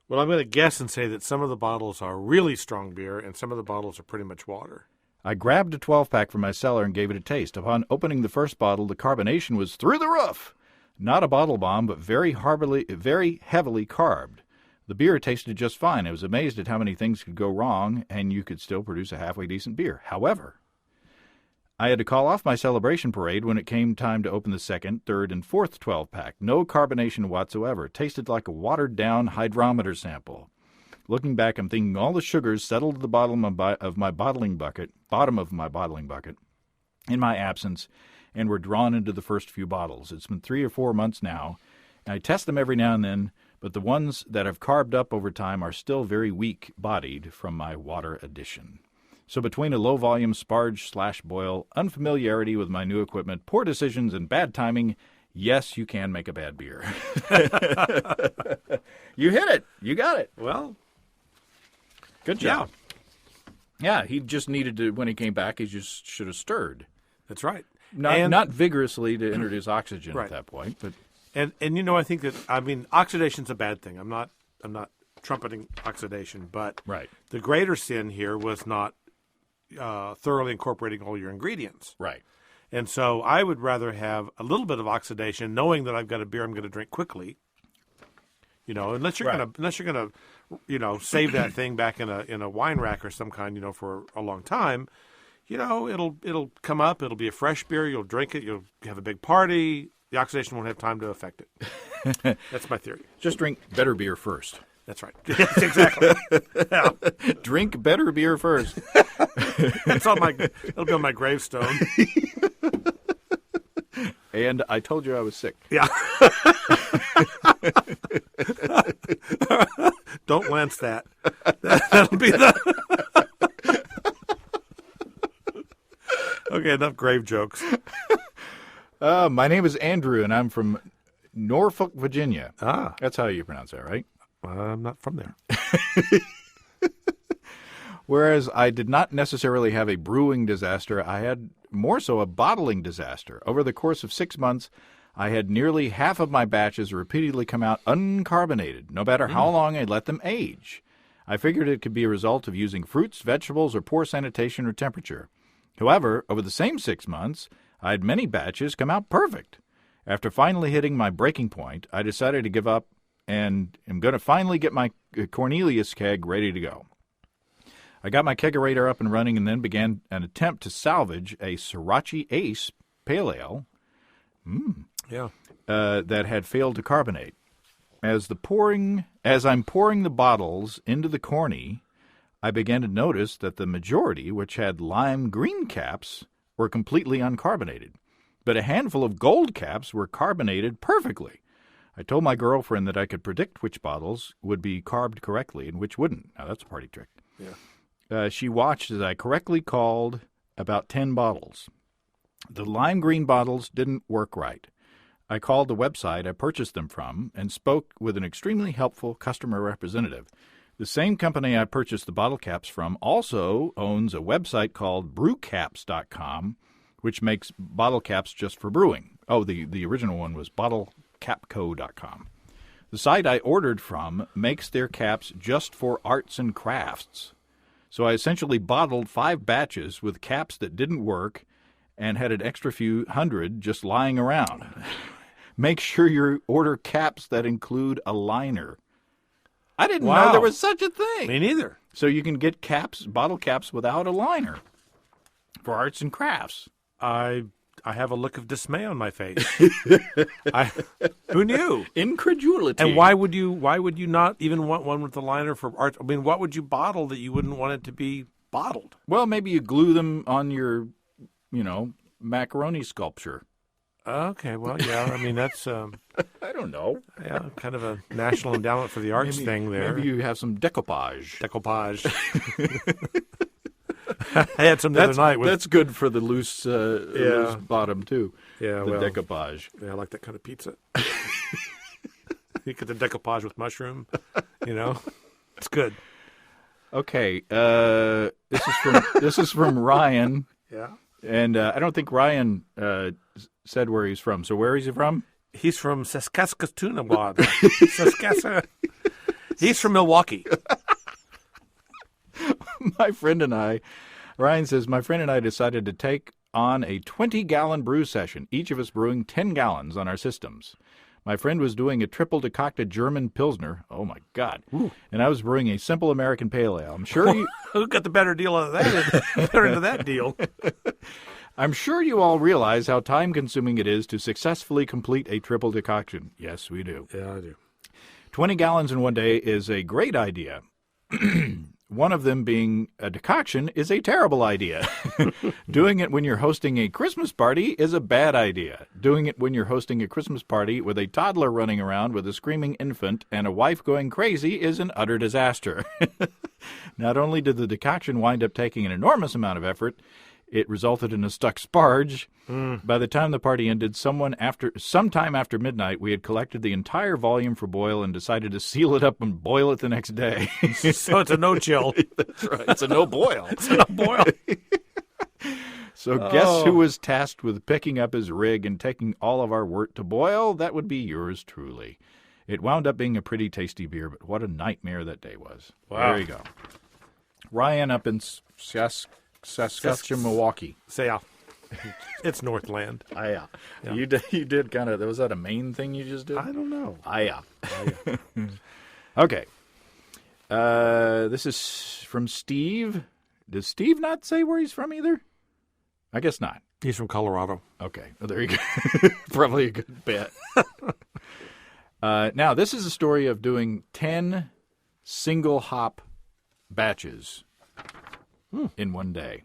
Well, I'm going to guess and say that some of the bottles are really strong beer and some of the bottles are pretty much water. I grabbed a 12-pack from my cellar and gave it a taste. Upon opening the first bottle, the carbonation was through the roof. Not a bottle bomb, but very heavily carbed. The beer tasted just fine. I was amazed at how many things could go wrong, and you could still produce a halfway decent beer. However, I had to call off my celebration parade when it came time to open the second, third, and fourth 12-pack. No carbonation whatsoever. It tasted like a watered-down hydrometer sample. Looking back, I'm thinking all the sugars settled at the bottom of my bottling bucket, in my absence, and were drawn into the first few bottles. It's been 3 or 4 months now, and I test them every now and then, but the ones that have carbed up over time are still very weak-bodied from my water addition. So between a low-volume sparge/boil, unfamiliarity with my new equipment, poor decisions, and bad timing, yes, you can make a bad beer. You hit it. You got it. Well, good job. Yeah, he just needed to, when he came back, he just should have stirred. That's right. Not vigorously to introduce oxygen right. at that point, but... And I think that, oxidation's a bad thing. I'm not trumpeting oxidation, but right. The greater sin here was not thoroughly incorporating all your ingredients. Right. And so I would rather have a little bit of oxidation, knowing that I've got a beer I'm going to drink quickly. Unless you're gonna save that thing back in a wine rack or some kind, for a long time. It'll come up. It'll be a fresh beer. You'll drink it. You'll have a big party. The oxidation won't have time to affect it. That's my theory. Just drink better beer first. That's right. Yes, exactly. Yeah. Drink better beer first. It'll be on my gravestone. And I told you I was sick. Yeah. Don't lance that. That'll be the... Okay, enough grave jokes. My name is Andrew, and I'm from Norfolk, Virginia. Ah. That's how you pronounce that, right? I'm not from there. Whereas I did not necessarily have a brewing disaster, I had more so a bottling disaster. Over the course of 6 months, I had nearly half of my batches repeatedly come out uncarbonated, no matter how long I let them age. I figured it could be a result of using fruits, vegetables, or poor sanitation or temperature. However, over the same 6 months, I had many batches come out perfect. After finally hitting my breaking point, I decided to give up and am going to finally get my Cornelius keg ready to go. I got my kegerator up and running and then began an attempt to salvage a Sriracha Ace Pale Ale that had failed to carbonate. As I'm pouring the bottles into the corny, I began to notice that the majority, which had lime green caps, were completely uncarbonated, but a handful of gold caps were carbonated perfectly. I told my girlfriend that I could predict which bottles would be carbed correctly and which wouldn't. Now, that's a party trick. Yeah. She watched as I correctly called about 10 bottles. The lime green bottles didn't work right. I called the website I purchased them from and spoke with an extremely helpful customer representative. The same company I purchased the bottle caps from also owns a website called brewcaps.com, which makes bottle caps just for brewing. Oh, the original one was bottlecapco.com. The site I ordered from makes their caps just for arts and crafts. So I essentially bottled 5 batches with caps that didn't work and had an extra few hundred just lying around. Make sure you order caps that include a liner. I didn't know there was such a thing. Me neither. So you can get bottle caps without a liner for arts and crafts. I have a look of dismay on my face. Who knew? Incredulity. And why would you not even want one with a liner for art? I mean, what would you bottle that you wouldn't want it to be bottled? Well, maybe you glue them on your, macaroni sculpture. Okay, well, yeah. I mean, that's I don't know. Yeah, kind of a National Endowment for the Arts thing there. Maybe you have some decoupage. I had some the other night. That's good for the loose bottom, too. Yeah, the decoupage. Yeah, I like that kind of pizza. You get the decoupage with mushroom, It's good. Okay, this is from Ryan. Yeah. And I don't think Ryan said where he's from. So where is he from? He's from Saskatchewan. He's from Milwaukee. Ryan says, my friend and I decided to take on a 20-gallon brew session, each of us brewing 10 gallons on our systems. My friend was doing a triple decocted German Pilsner. Oh, my God. Ooh. And I was brewing a simple American Pale Ale. I'm sure you... Who got the better deal out of that? Better into that deal. I'm sure you all realize how time-consuming it is to successfully complete a triple decoction. Yes, we do. Yeah, I do. 20 gallons in one day is a great idea. One of them being a decoction is a terrible idea. Doing it when you're hosting a Christmas party is a bad idea. Doing it when you're hosting a Christmas party with a toddler running around with a screaming infant and a wife going crazy is an utter disaster. Not only did the decoction wind up taking an enormous amount of effort, it resulted in a stuck sparge. By the time the party ended, sometime after midnight, we had collected the entire volume for boil and decided to seal it up and boil it the next day. So it's a no-chill. That's right. It's a no-boil. It's a no-boil. So guess who was tasked with picking up his rig and taking all of our wort to boil? That would be yours truly. It wound up being a pretty tasty beer, but what a nightmare that day was. Wow. There you go. Ryan up in Saskatchewan, Milwaukee. Say yeah. It's Northland. Yeah. You did kind of, was that a Maine thing you just did? I don't know. Yeah. Okay. This is from Steve. Does Steve not say where he's from either? I guess not. He's from Colorado. Okay. Well, there you go. Probably a good bet. Now, this is a story of doing 10 single hop batches in one day.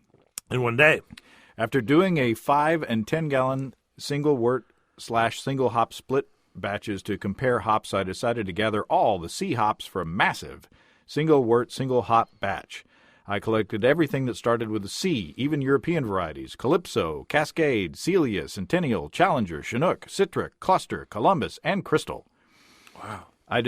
In one day. After doing a 5 and 10 gallon single wort / single hop split batches to compare hops, I decided to gather all the C hops for a massive single wort, single hop batch. I collected everything that started with a C, even European varieties: Calypso, Cascade, Celia, Centennial, Challenger, Chinook, Citric, Cluster, Columbus, and Crystal. Wow. I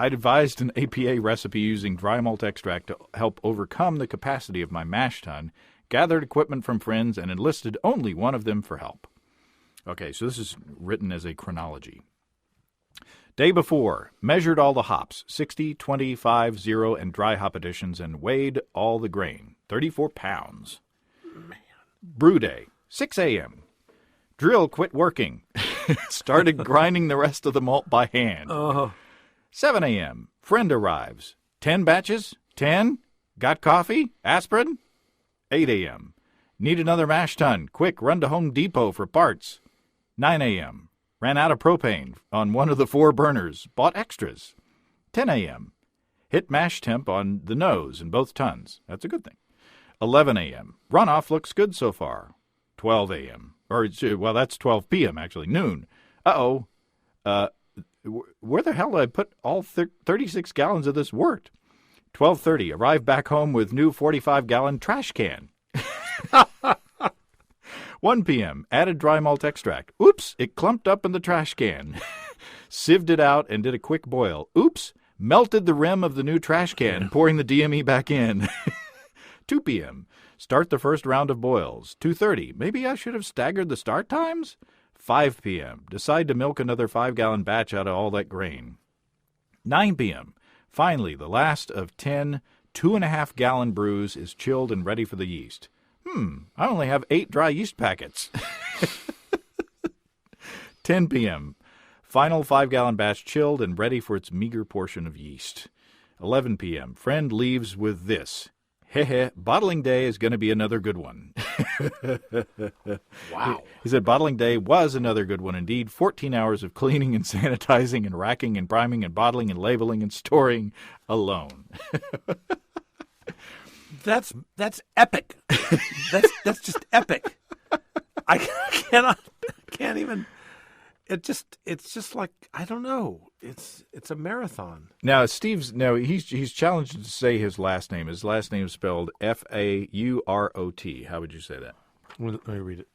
devised an APA recipe using dry malt extract to help overcome the capacity of my mash tun, gathered equipment from friends, and enlisted only one of them for help. Okay, so this is written as a chronology. Day before, measured all the hops, 60, 20, 5, 0, and dry hop additions, and weighed all the grain, 34 pounds. Man. Brew day, 6 a.m. Drill quit working. Started grinding the rest of the malt by hand. 7 a.m. Friend arrives. 10 batches? 10? Got coffee? Aspirin? 8 a.m. Need another mash tun. Quick, run to Home Depot for parts. 9 a.m. Ran out of propane on one of the 4 burners. Bought extras. 10 a.m. Hit mash temp on the nose in both tuns. That's a good thing. 11 a.m. Runoff looks good so far. 12 a.m. Well, that's 12 p.m. actually. Noon. Uh-oh. Where the hell did I put all 36 gallons of this wort? 12:30. Arrived back home with new 45-gallon trash can. 1 p.m. Added dry malt extract. Oops, it clumped up in the trash can. Sieved it out and did a quick boil. Oops, melted the rim of the new trash can, pouring the DME back in. 2 p.m. Start the first round of boils. 2:30. Maybe I should have staggered the start times? 5 p.m. Decide to milk another 5-gallon batch out of all that grain. 9 p.m. Finally, the last of 10 2.5-gallon brews is chilled and ready for the yeast. I only have 8 dry yeast packets. 10 p.m. Final 5-gallon batch chilled and ready for its meager portion of yeast. 11 p.m. Friend leaves with this. Heh, bottling day is going to be another good one. Wow. He said bottling day was another good one indeed. 14 hours of cleaning and sanitizing and racking and priming and bottling and labeling and storing alone. That's epic. That's just epic. I can't even. It's just like, I don't know. It's a marathon. Now he's challenged to say his last name. His last name is spelled Faurot. How would you say that? Let me read it.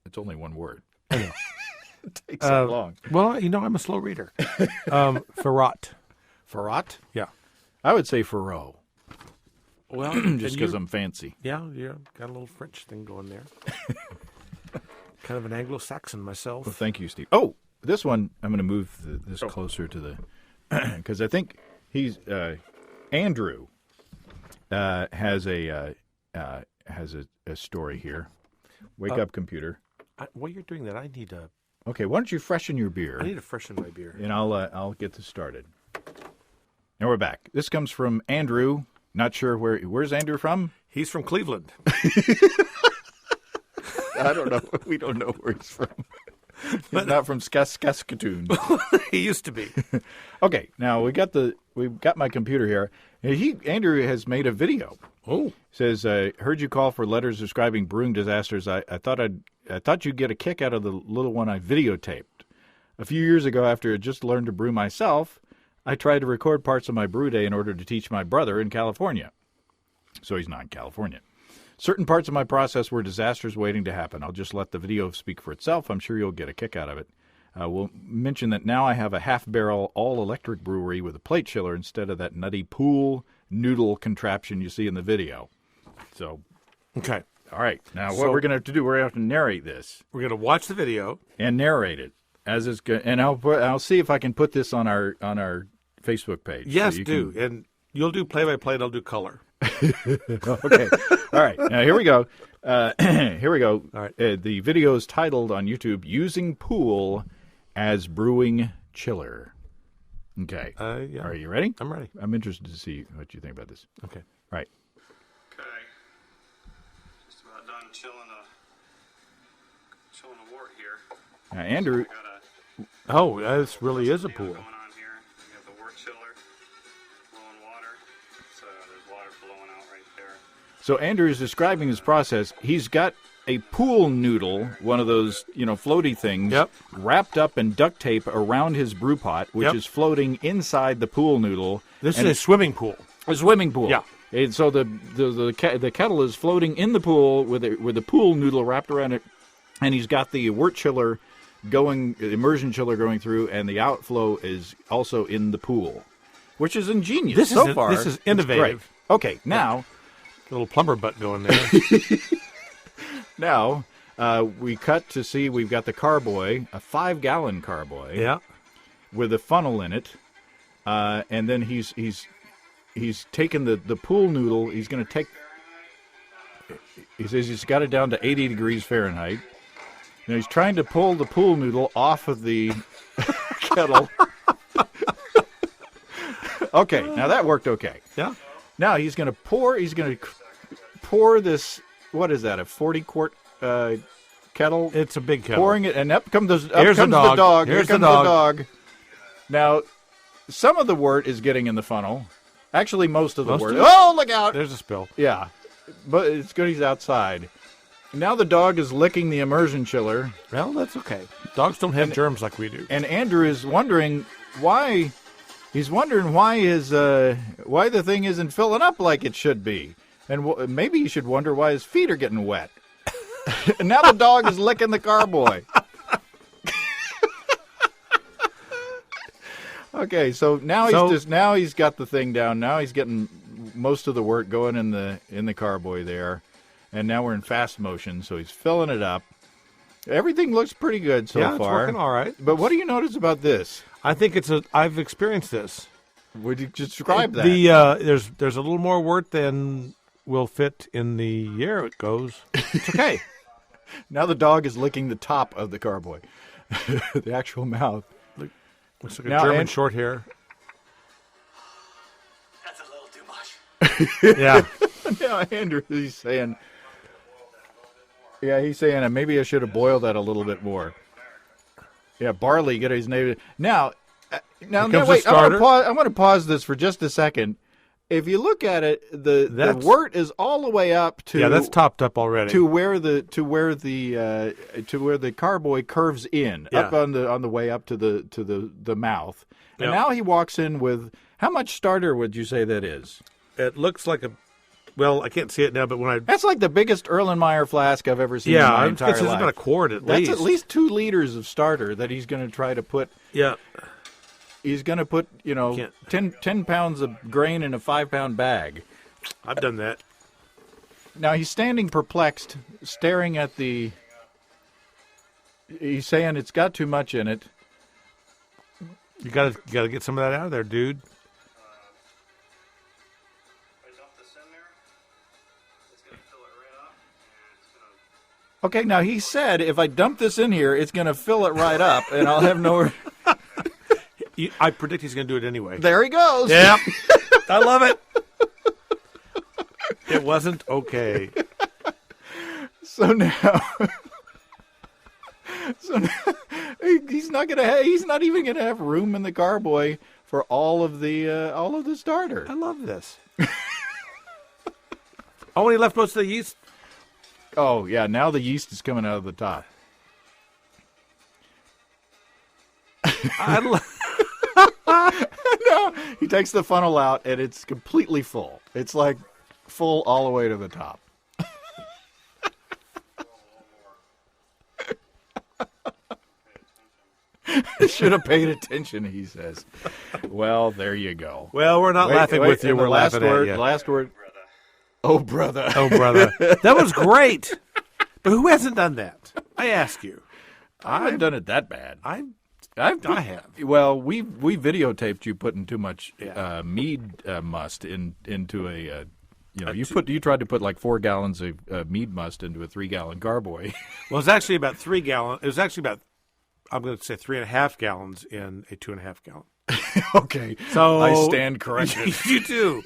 It's only one word. I know. It takes so long. Well, I'm a slow reader. Farot. Farot? Yeah. I would say Farot. Well, just because I'm fancy. Yeah, got a little French thing going there. Kind of an Anglo-Saxon myself. Well, thank you, Steve. Oh, this one, I'm going to move this closer to the, because I think he's Andrew has a story here. Wake up, computer. While you're doing that, I need a. Okay, why don't you freshen your beer? I need to freshen my beer, and I'll get this started. And we're back. This comes from Andrew. Not sure where's Andrew from? He's from Cleveland. I don't know. We don't know where he's from. He's not from Saskatoon. He used to be. Okay, now we've got my computer here. Andrew has made a video. Oh, says heard you call for letters describing brewing disasters. I thought you'd get a kick out of the little one I videotaped. A few years ago, after I just learned to brew myself, I tried to record parts of my brew day in order to teach my brother in California. So he's not in California. Certain parts of my process were disasters waiting to happen. I'll just let the video speak for itself. I'm sure you'll get a kick out of it. We'll mention that now I have a half-barrel all-electric brewery with a plate chiller instead of that nutty pool noodle contraption you see in the video. So, okay. All right. Now, what we're going to have to do, we're going to have to narrate this. We're going to watch the video. And narrate it. As it's good. And I'll see if I can put this on our Facebook page. Yes, do. And you'll do play-by-play and I'll do color. Okay. All right. Now, here we go. Here we go. All right. The video is titled on YouTube, Using Pool as Brewing Chiller. Okay. Yeah. Are you ready? I'm ready. I'm interested to see what you think about this. Okay. Right. Okay. Just about done chilling a wort here. Now, Andrew. Oh, this really is a pool. Going on here. We have the wort chiller, flowing water. So there's water flowing out right there. So Andrew is describing his process. He's got a pool noodle, one of those, floaty things, wrapped up in duct tape around his brew pot, which is floating inside the pool noodle. This is a swimming pool. A swimming pool. Yeah. And so the kettle is floating in the pool with the pool noodle wrapped around it, and he's got the wort chiller immersion chiller going through, and the outflow is also in the pool, which is ingenious. This is innovative. Okay, now little plumber butt going there. Now we cut to see we've got the carboy, a 5-gallon carboy, with a funnel in it, and then he's taken the pool noodle. He's going to take. He says he's got it down to 80 degrees Fahrenheit. Now he's trying to pull the pool noodle off of the kettle. Okay, now that worked okay. Yeah. Now he's going to pour this, what is that, a 40-quart kettle? It's a big kettle. Pouring it, and up comes the Here's the dog. Here Here's comes the dog. the dog. Now, some of the wort is getting in the funnel. Actually, most of the wort. Oh, look out! There's a spill. Yeah, but it's good he's outside. Now the dog is licking the immersion chiller. Well, that's okay. Dogs don't have germs like we do. And Andrew is wondering why. He's wondering why why the thing isn't filling up like it should be, and maybe he should wonder why his feet are getting wet. And now the dog is licking the carboy. Okay, so now he's got the thing down. Now he's getting most of the work going in the carboy there, and now we're in fast motion. So he's filling it up. Everything looks pretty good so far. Yeah, it's working all right. But what do you notice about this? I think I've experienced this. Would you describe that? There's a little more wort than will fit in the air it goes. It's okay. Now the dog is licking the top of the carboy, the actual mouth. Looks like a German short hair. That's a little too much. Yeah. Now Andrew, he's saying maybe I should have boiled that a little bit more. Yeah, barley, get his name. Now wait, I want to pause this for just a second. If you look at it, the wort is all the way up to that's topped up already to where the carboy curves in up on the way up to the mouth. And now he walks in with how much starter would you say that is? It looks like I can't see it now, but that's like the biggest Erlenmeyer flask I've ever seen in my entire life. It's about a quart at least. That's at least 2 liters of starter that he's going to try to put. Yeah. He's going to put, 10 pounds of grain in a 5-pound bag. I've done that. Now he's standing perplexed, staring at the. He's saying it's got too much in it. You got to get some of that out of there, dude. Okay, now he said if I dump this in here, it's going to fill it right up, and I'll have nowhere. I predict he's going to do it anyway. There he goes. Yep. I love it. It wasn't okay. So now he's not even going to have room in the carboy for all of the starter. I love this. Oh, and he left most of the yeast. Oh, yeah, now the yeast is coming out of the top. No, he takes the funnel out, and it's completely full. It's like full all the way to the top. Should have paid attention, he says. Well, there you go. Well, we're not laughing with you. We're laughing at you. Last word. Oh, brother. Oh, brother. That was great. But who hasn't done that? I ask you. I haven't done it that bad. I have. Well, we videotaped you putting too much mead must into a. You tried to put like 4 gallons of mead must into a 3-gallon carboy. Well, it's actually about 3 gallons. It was actually about, I'm going to say 3.5 gallons in a 2.5 gallon. Okay, so I stand corrected. You do.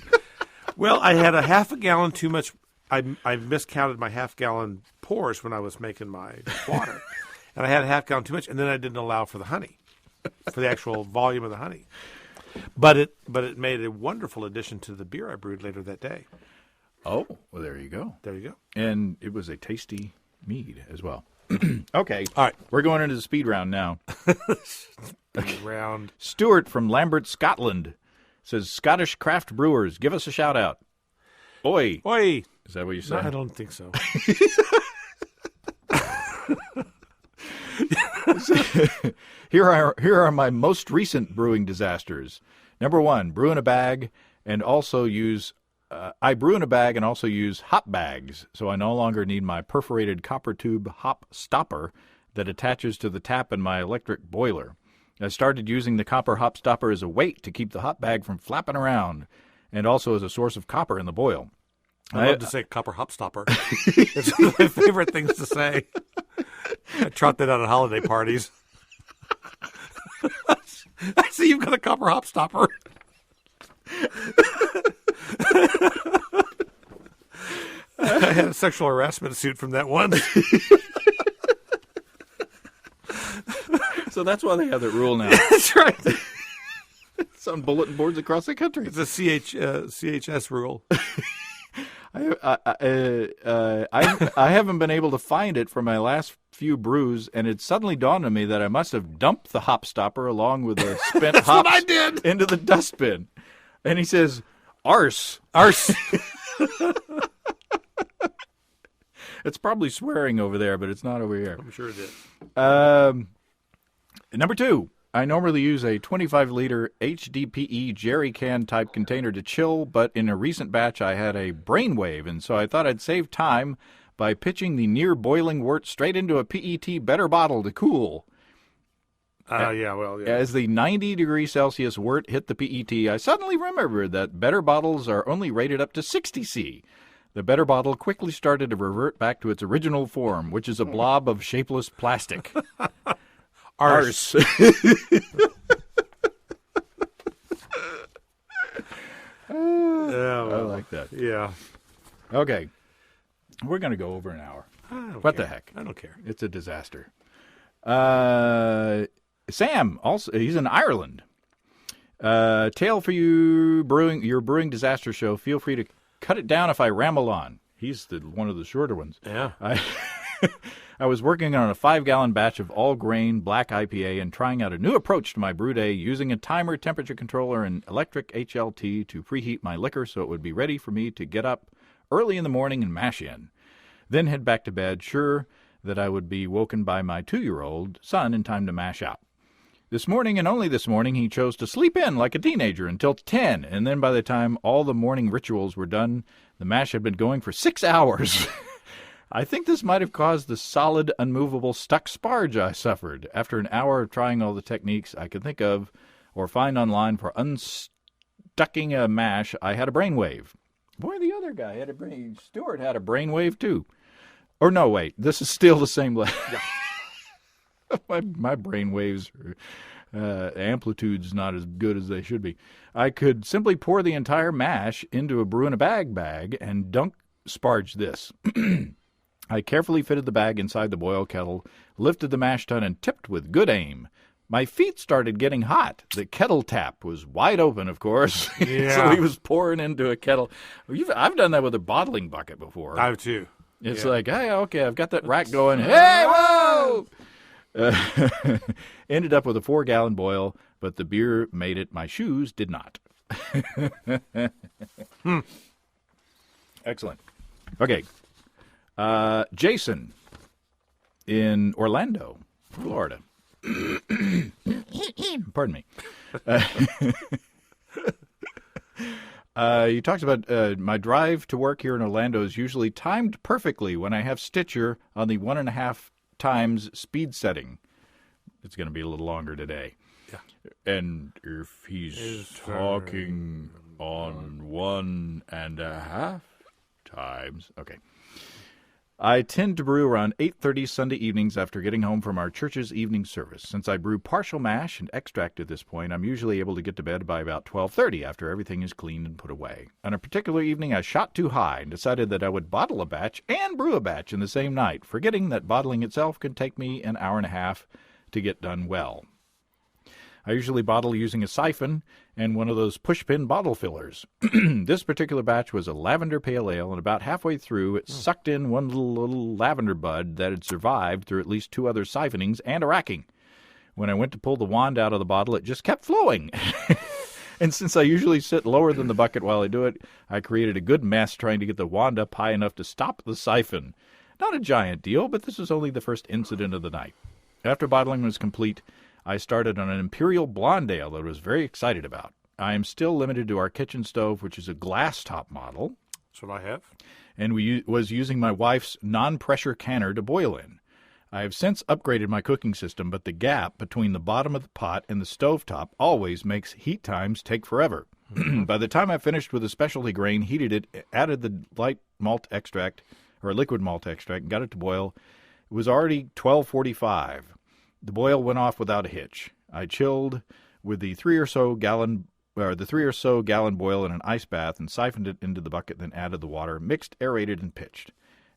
Well, I had a half a gallon too much. I miscounted my half-gallon pours when I was making my water. And I had a half gallon too much, and then I didn't allow for the honey, for the actual volume of the honey. But it made a wonderful addition to the beer I brewed later that day. Oh, well, there you go. There you go. And it was a tasty mead as well. Okay. All right. We're going into the speed round now. Speed round. Stuart from Lambert, Scotland says, Scottish craft brewers, give us a shout-out. Oi. Oi. Is that what you said? No, I don't think so. Here are my most recent brewing disasters. Number 1, brew in a bag and also use I brew in a bag and also use hop bags, so I no longer need my perforated copper tube hop stopper that attaches to the tap in my electric boiler. I started using the copper hop stopper as a weight to keep the hop bag from flapping around and also as a source of copper in the boil. I love to say copper hop stopper. It's one of my favorite things to say. I trot that out at holiday parties. I see you've got a copper hop stopper. I had a sexual harassment suit from that one. So that's why they have that rule now. That's right. It's on bulletin boards across the country. It's a CHS rule. I haven't been able to find it for my last few brews, and it suddenly dawned on me that I must have dumped the hop stopper along with the spent That's hops what I did. into the dustbin. And he says, "Arse." Arse. It's probably swearing over there, but it's not over here. I'm sure it is. Number 2, I normally use a 25-liter HDPE jerry can type container to chill, but in a recent batch I had a brainwave, and so I thought I'd save time by pitching the near-boiling wort straight into a PET better bottle to cool. Yeah. As the 90-degree Celsius wort hit the PET, I suddenly remembered that better bottles are only rated up to 60°C. The better bottle quickly started to revert back to its original form, which is a blob of shapeless plastic. Arse. I like that. Yeah. Okay. We're going to go over an hour. What the heck? I don't care. It's a disaster. Sam, also, he's in Ireland. Tale for you, your Brewing Disaster show. Feel free to cut it down if I ramble on. He's one of the shorter ones. Yeah. I was working on a 5-gallon batch of all-grain black IPA and trying out a new approach to my brew day using a timer, temperature controller, and electric HLT to preheat my liquor so it would be ready for me to get up early in the morning and mash in. Then head back to bed, sure that I would be woken by my 2-year-old son in time to mash out. This morning, and only this morning, he chose to sleep in like a teenager until 10, and then by the time all the morning rituals were done, the mash had been going for 6 hours. I think this might have caused the solid, unmovable, stuck sparge I suffered. After an hour of trying all the techniques I could think of or find online for unstucking a mash, I had a brainwave. Boy, the other guy had Stuart had a brainwave too. Or no, wait, this is still the same level. My brainwaves amplitude's not as good as they should be. I could simply pour the entire mash into a brew in a bag and dunk sparge this. I carefully fitted the bag inside the boil kettle, lifted the mash tun, and tipped with good aim. My feet started getting hot. The kettle tap was wide open, of course. Yeah. So he was pouring into a kettle. I've done that with a bottling bucket before. I have too. It's like, hey, okay, I've got that rack going. Hey, whoa! Ended up with a 4-gallon boil, but the beer made it. My shoes did not. Excellent. Okay. Jason in Orlando, Florida. Pardon me. You talked about my drive to work here in Orlando is usually timed perfectly when I have Stitcher on the 1.5 times speed setting. It's going to be a little longer today. Yeah. And if he's talking on 1.5 times, okay. I tend to brew around 8:30 Sunday evenings after getting home from our church's evening service. Since I brew partial mash and extract at this point, I'm usually able to get to bed by about 12:30 after everything is cleaned and put away. On a particular evening, I shot too high and decided that I would bottle a batch and brew a batch in the same night, forgetting that bottling itself can take me an hour and a half to get done well. I usually bottle using a siphon and one of those push-pin bottle fillers. This particular batch was a lavender pale ale, and about halfway through, it sucked in one little lavender bud that had survived through at least 2 other siphonings and a racking. When I went to pull the wand out of the bottle, it just kept flowing. And since I usually sit lower than the bucket while I do it, I created a good mess trying to get the wand up high enough to stop the siphon. Not a giant deal, but this was only the first incident of the night. After bottling was complete, I started on an Imperial Blonde Ale that I was very excited about. I am still limited to our kitchen stove, which is a glass top model. That's what I have. And was using my wife's non-pressure canner to boil in. I have since upgraded my cooking system, but the gap between the bottom of the pot and the stovetop always makes heat times take forever. By the time I finished with the specialty grain, heated it, added the light malt extract or liquid malt extract, and got it to boil, it was already 12:45. The boil went off without a hitch. I chilled with the 3 or so gallon boil in an ice bath and siphoned it into the bucket, then added the water, mixed, aerated, and pitched.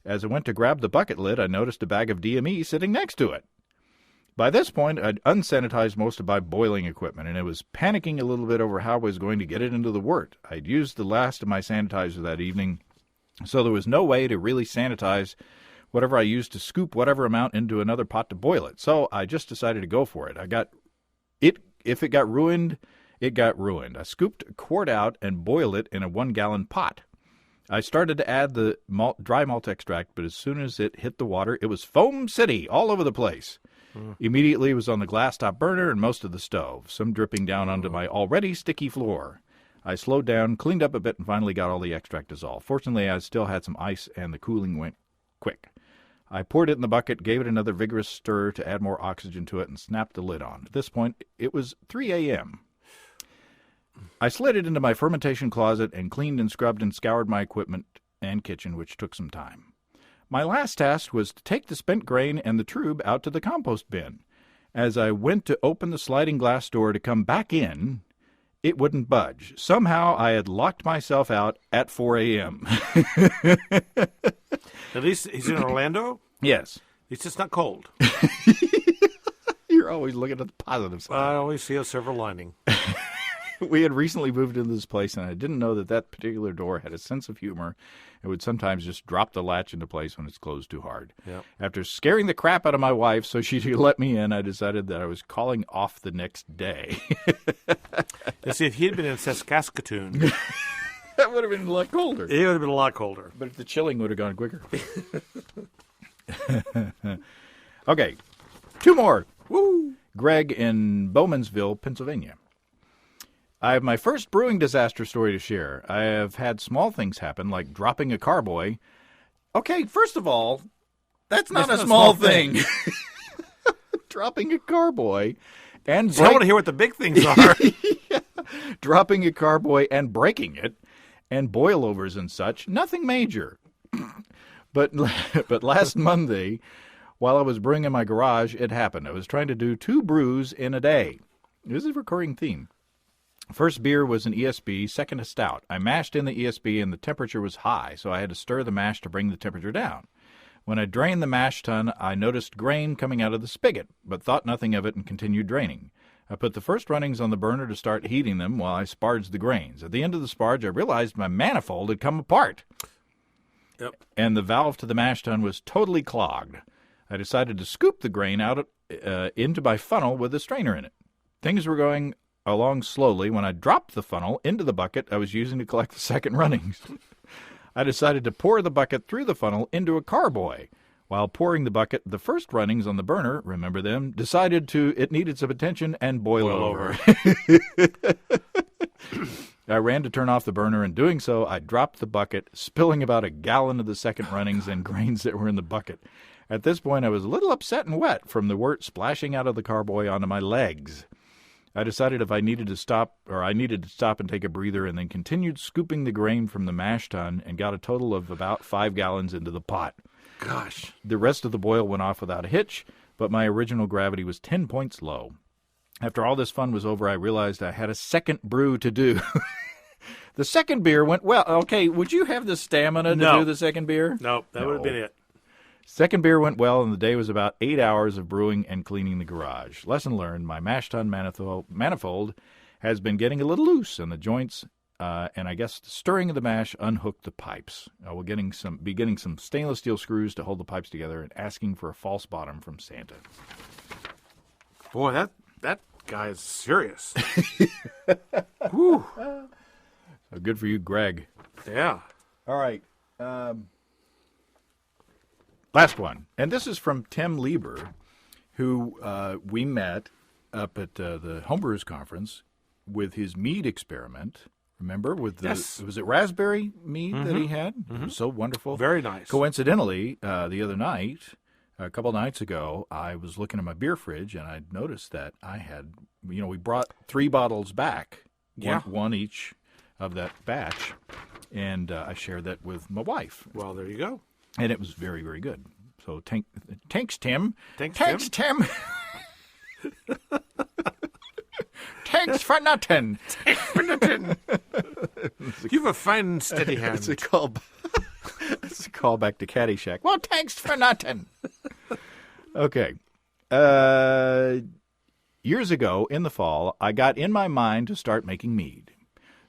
As I went to grab the bucket lid, I noticed a bag of DME sitting next to it. By this point, I'd unsanitized most of my boiling equipment, and I was panicking a little bit over how I was going to get it into the wort. I'd used the last of my sanitizer that evening, so there was no way to really sanitize whatever I used to scoop whatever amount into another pot to boil it. So I just decided to go for it. If it got ruined, it got ruined. I scooped a quart out and boiled it in a 1-gallon pot. I started to add the dry malt extract, but as soon as it hit the water, it was foam city all over the place. Immediately, it was on the glass top burner and most of the stove, some dripping down onto my already sticky floor. I slowed down, cleaned up a bit, and finally got all the extract dissolved. Fortunately, I still had some ice, and the cooling went quick. I poured it in the bucket, gave it another vigorous stir to add more oxygen to it, and snapped the lid on. At this point, it was 3 a.m. I slid it into my fermentation closet and cleaned and scrubbed and scoured my equipment and kitchen, which took some time. My last task was to take the spent grain and the tube out to the compost bin. As I went to open the sliding glass door to come back in, it wouldn't budge. Somehow I had locked myself out at 4 a.m. At least he's in Orlando? Yes. At least it's not cold. You're always looking at the positive side. I always see a silver lining. We had recently moved into this place, and I didn't know that particular door had a sense of humor and would sometimes just drop the latch into place when it's closed too hard. Yep. After scaring the crap out of my wife so she could let me in, I decided that I was calling off the next day. Let's see, if he had been in Saskatchewan, That would have been a lot colder. it would have been a lot colder. But the chilling would have gone quicker. Okay, 2 more. Woo! Greg in Bowmansville, Pennsylvania. I have my first brewing disaster story to share. I have had small things happen, like dropping a carboy. Okay, first of all, that's not a small thing. Dropping a carboy and So I want to hear what the big things are. Yeah. Dropping a carboy and breaking it, and boilovers and such, nothing major. But last Monday, while I was brewing in my garage, it happened. I was trying to do 2 brews in a day. This is a recurring theme. First beer was an ESB, second a stout. I mashed in the ESB and the temperature was high, so I had to stir the mash to bring the temperature down. When I drained the mash tun, I noticed grain coming out of the spigot, but thought nothing of it and continued draining. I put the first runnings on the burner to start heating them while I sparged the grains. At the end of the sparge, I realized my manifold had come apart. Yep. And the valve to the mash tun was totally clogged. I decided to scoop the grain out into my funnel with a strainer in it. Things were going along slowly when I dropped the funnel into the bucket I was using to collect the second runnings. I decided to pour the bucket through the funnel into a carboy. While pouring the bucket, the first runnings on the burner, remember them, decided it needed some attention and boil over. I ran to turn off the burner, and doing so, I dropped the bucket, spilling about a gallon of the second runnings and grains that were in the bucket. At this point, I was a little upset and wet from the wort splashing out of the carboy onto my legs. I decided I needed to stop and take a breather, and then continued scooping the grain from the mash tun and got a total of about 5 gallons into the pot. Gosh. The rest of the boil went off without a hitch, but my original gravity was 10 points low. After all this fun was over, I realized I had a second brew to do. The second beer went well. Okay, would you have the stamina to do the second beer? No, that would have been it. Second beer went well, and the day was about 8 hours of brewing and cleaning the garage. Lesson learned, my mash tun manifold has been getting a little loose in the joints, and I guess the stirring of the mash unhooked the pipes. We're be getting some stainless steel screws to hold the pipes together and asking for a false bottom from Santa. Boy, that guy is serious. Whew. So good for you, Greg. Yeah. All right. Last one. And this is from Tim Lieber, who we met up at the Homebrewers Conference with his mead experiment. Remember? Yes. Was it raspberry mead that he had? It was so wonderful. Very nice. Coincidentally, the other night, a couple nights ago, I was looking at my beer fridge, and I noticed that I had, we brought 3 bottles back Yeah. one each of that batch, and I shared that with my wife, Well, there you go. and it was very, very good. So thanks, Tim. Thanks, Tim. Thanks for nothing. You have a fine, steady hand. It's a callback to Caddyshack. Well, thanks for nothing. Okay. Years ago, in the fall, I got in my mind to start making mead.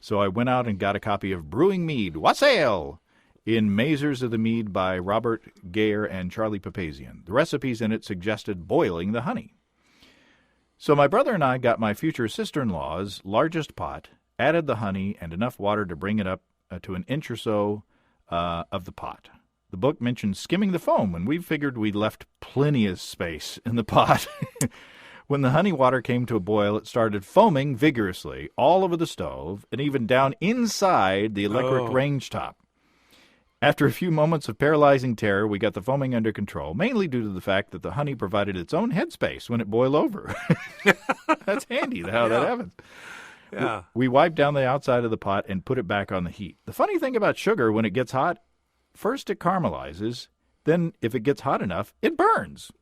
So I went out and got a copy of Brewing Mead, Wassail, in Mazers of the Mead by Robert Gayer and Charlie Papazian. The recipes in it suggested boiling the honey. So my brother and I got my future sister-in-law's largest pot, added the honey and enough water to bring it up to an inch or so of the pot. The book mentioned skimming the foam, and we figured we'd left plenty of space in the pot. When the honey water came to a boil, it started foaming vigorously all over the stove and even down inside the electric range top. After a few moments of paralyzing terror, we got the foaming under control, mainly due to the fact that the honey provided its own headspace when it boiled over. That's handy how that happens. Yeah. We wiped down the outside of the pot and put it back on the heat. The funny thing about sugar, when it gets hot, first it caramelizes, then if it gets hot enough, it burns.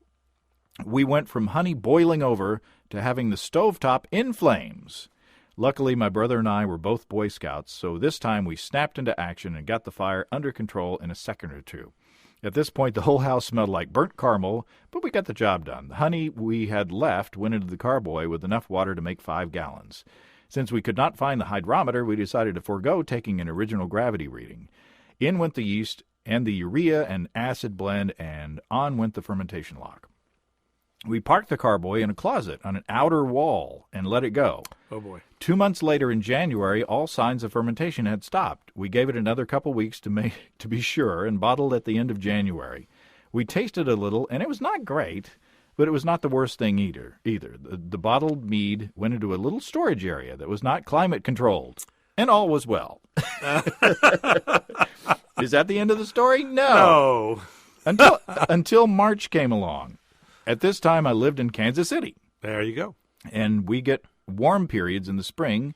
We went from honey boiling over to having the stovetop in flames. Luckily, my brother and I were both Boy Scouts, so this time we snapped into action and got the fire under control in a second or two. At this point, the whole house smelled like burnt caramel, but we got the job done. The honey we had left went into the carboy with enough water to make 5 gallons. Since we could not find the hydrometer, we decided to forego taking an original gravity reading. In went the yeast and the urea and acid blend, and on went the fermentation log. We parked the carboy in a closet on an outer wall and let it go. Oh, boy. 2 months later in January, all signs of fermentation had stopped. We gave it another couple weeks to be sure and bottled at the end of January. We tasted a little, and it was not great, but it was not the worst thing either. The bottled mead went into a little storage area that was not climate controlled, and all was well. Is that the end of the story? No. Until March came along. At this time, I lived in Kansas City. There you go. And we get warm periods in the spring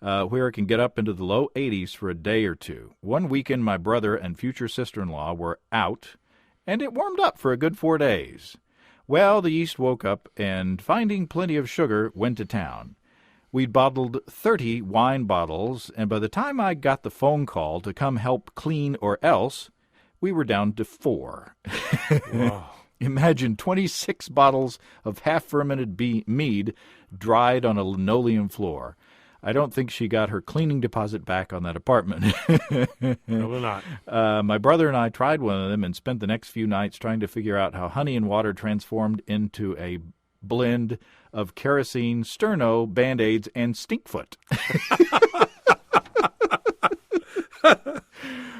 where it can get up into the low 80s for a day or two. One weekend, my brother and future sister-in-law were out, and it warmed up for a good 4 days. Well, the yeast woke up, and finding plenty of sugar, went to town. We'd bottled 30 wine bottles, and by the time I got the phone call to come help clean or else, we were down to 4. Whoa. Imagine 26 bottles of half-fermented mead dried on a linoleum floor. I don't think she got her cleaning deposit back on that apartment. Probably not. My brother and I tried one of them and spent the next few nights trying to figure out how honey and water transformed into a blend of kerosene, sterno, Band-Aids, and stinkfoot.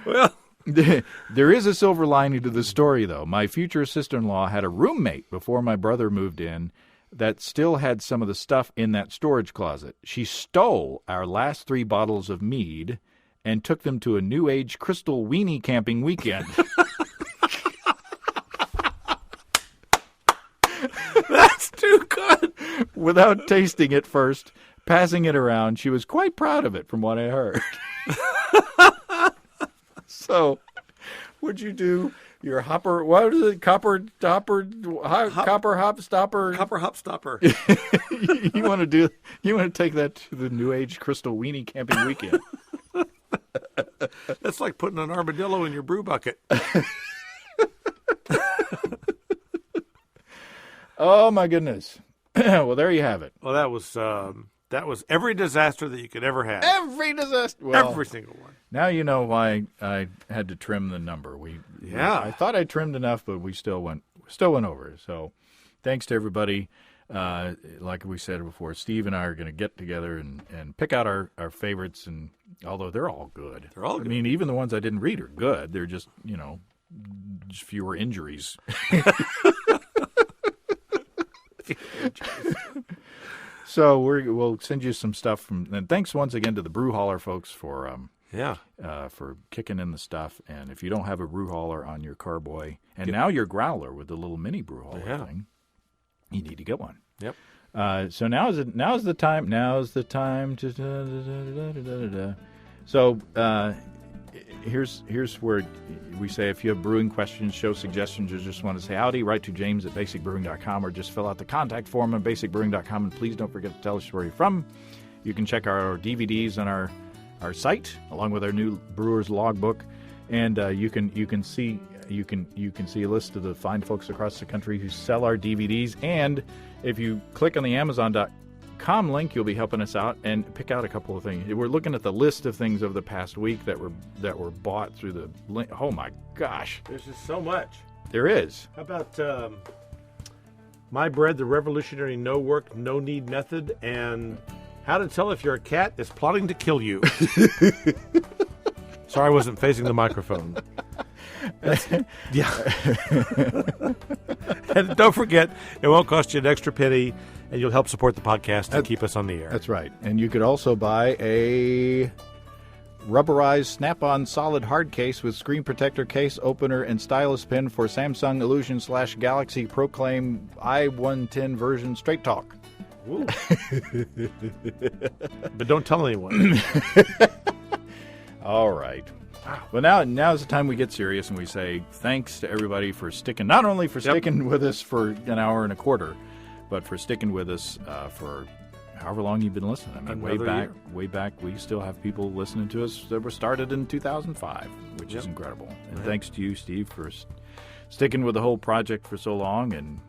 Well, there is a silver lining to the story, though. My future sister-in-law had a roommate before my brother moved in that still had some of the stuff in that storage closet. She stole our last 3 bottles of mead and took them to a New Age crystal weenie camping weekend. that's too good. Without tasting it first, passing it around, she was quite proud of it from what I heard. So, would you do your hopper? What is it? Copper hop stopper. Copper hop stopper. You want to take that to the New Age crystal weenie camping weekend? That's like putting an armadillo in your brew bucket. Oh my goodness! Well, there you have it. Well, that was every disaster that you could ever have. Every disaster. Well, Every single one. now you know why I had to trim the number. I thought I trimmed enough, but we still went over. So, thanks to everybody. Like we said before, Steve and I are going to get together and pick out our favorites. And although they're all good, I mean, even the ones I didn't read are good. They're just just fewer injuries. So we'll send you some stuff and thanks once again to the Brew Hauler folks for kicking in the stuff. And if you don't have a Brew Hauler on your carboy, and now your growler with the little mini Brew Hauler thing, you need to get one. Yep. So now's the time to. So here's where we say if you have brewing questions, show suggestions, or just want to say howdy, write to james@basicbrewing.com or just fill out the contact form on basicbrewing.com. And please don't forget to tell us where you're from. You can check our DVDs on our site along with our new Brewer's Logbook, and you can see a list of the fine folks across the country who sell our DVDs. And if you click on the Amazon.com link, you'll be helping us out and pick out a couple of things. We're looking at the list of things over the past week that were bought through the link. Oh my gosh, There's just so much. there is. How about My Bread, the Revolutionary No Work, No Need Method, and How to Tell If Your Cat is Plotting to Kill You. Sorry I wasn't facing the microphone. Yeah. And don't forget, it won't cost you an extra penny, and you'll help support the podcast and keep us on the air. That's right. And you could also buy a rubberized snap-on solid hard case with screen protector, case opener, and stylus pen for Samsung Illusion/Galaxy Proclaim i110 version Straight Talk. Ooh. But don't tell anyone. All right. Well, now's the time we get serious and we say thanks to everybody for sticking, not only for sticking with us for an hour and a quarter, but for sticking with us for however long you've been listening. I mean, way back, we still have people listening to us that were started in 2005, which is incredible. And thanks to you, Steve, for sticking with the whole project for so long. And,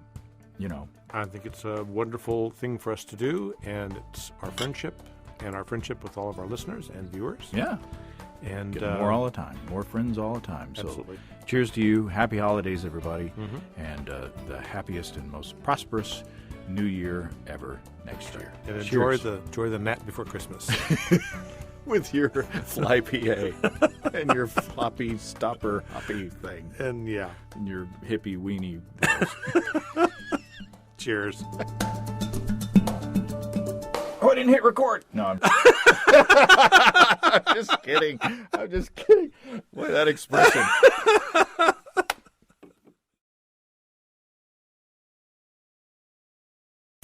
I think it's a wonderful thing for us to do, and it's our friendship with all of our listeners and viewers. Yeah. And Get more all the time, more friends all the time. Absolutely. So cheers to you. Happy holidays, everybody. And the happiest and most prosperous new year ever next year. And Cheers. enjoy the nap before Christmas. With your fly PA and your floppy stopper hoppy thing And and your hippie weenie. cheers. Oh, I didn't hit record. No, I'm just kidding. I'm just kidding. Boy, that expression.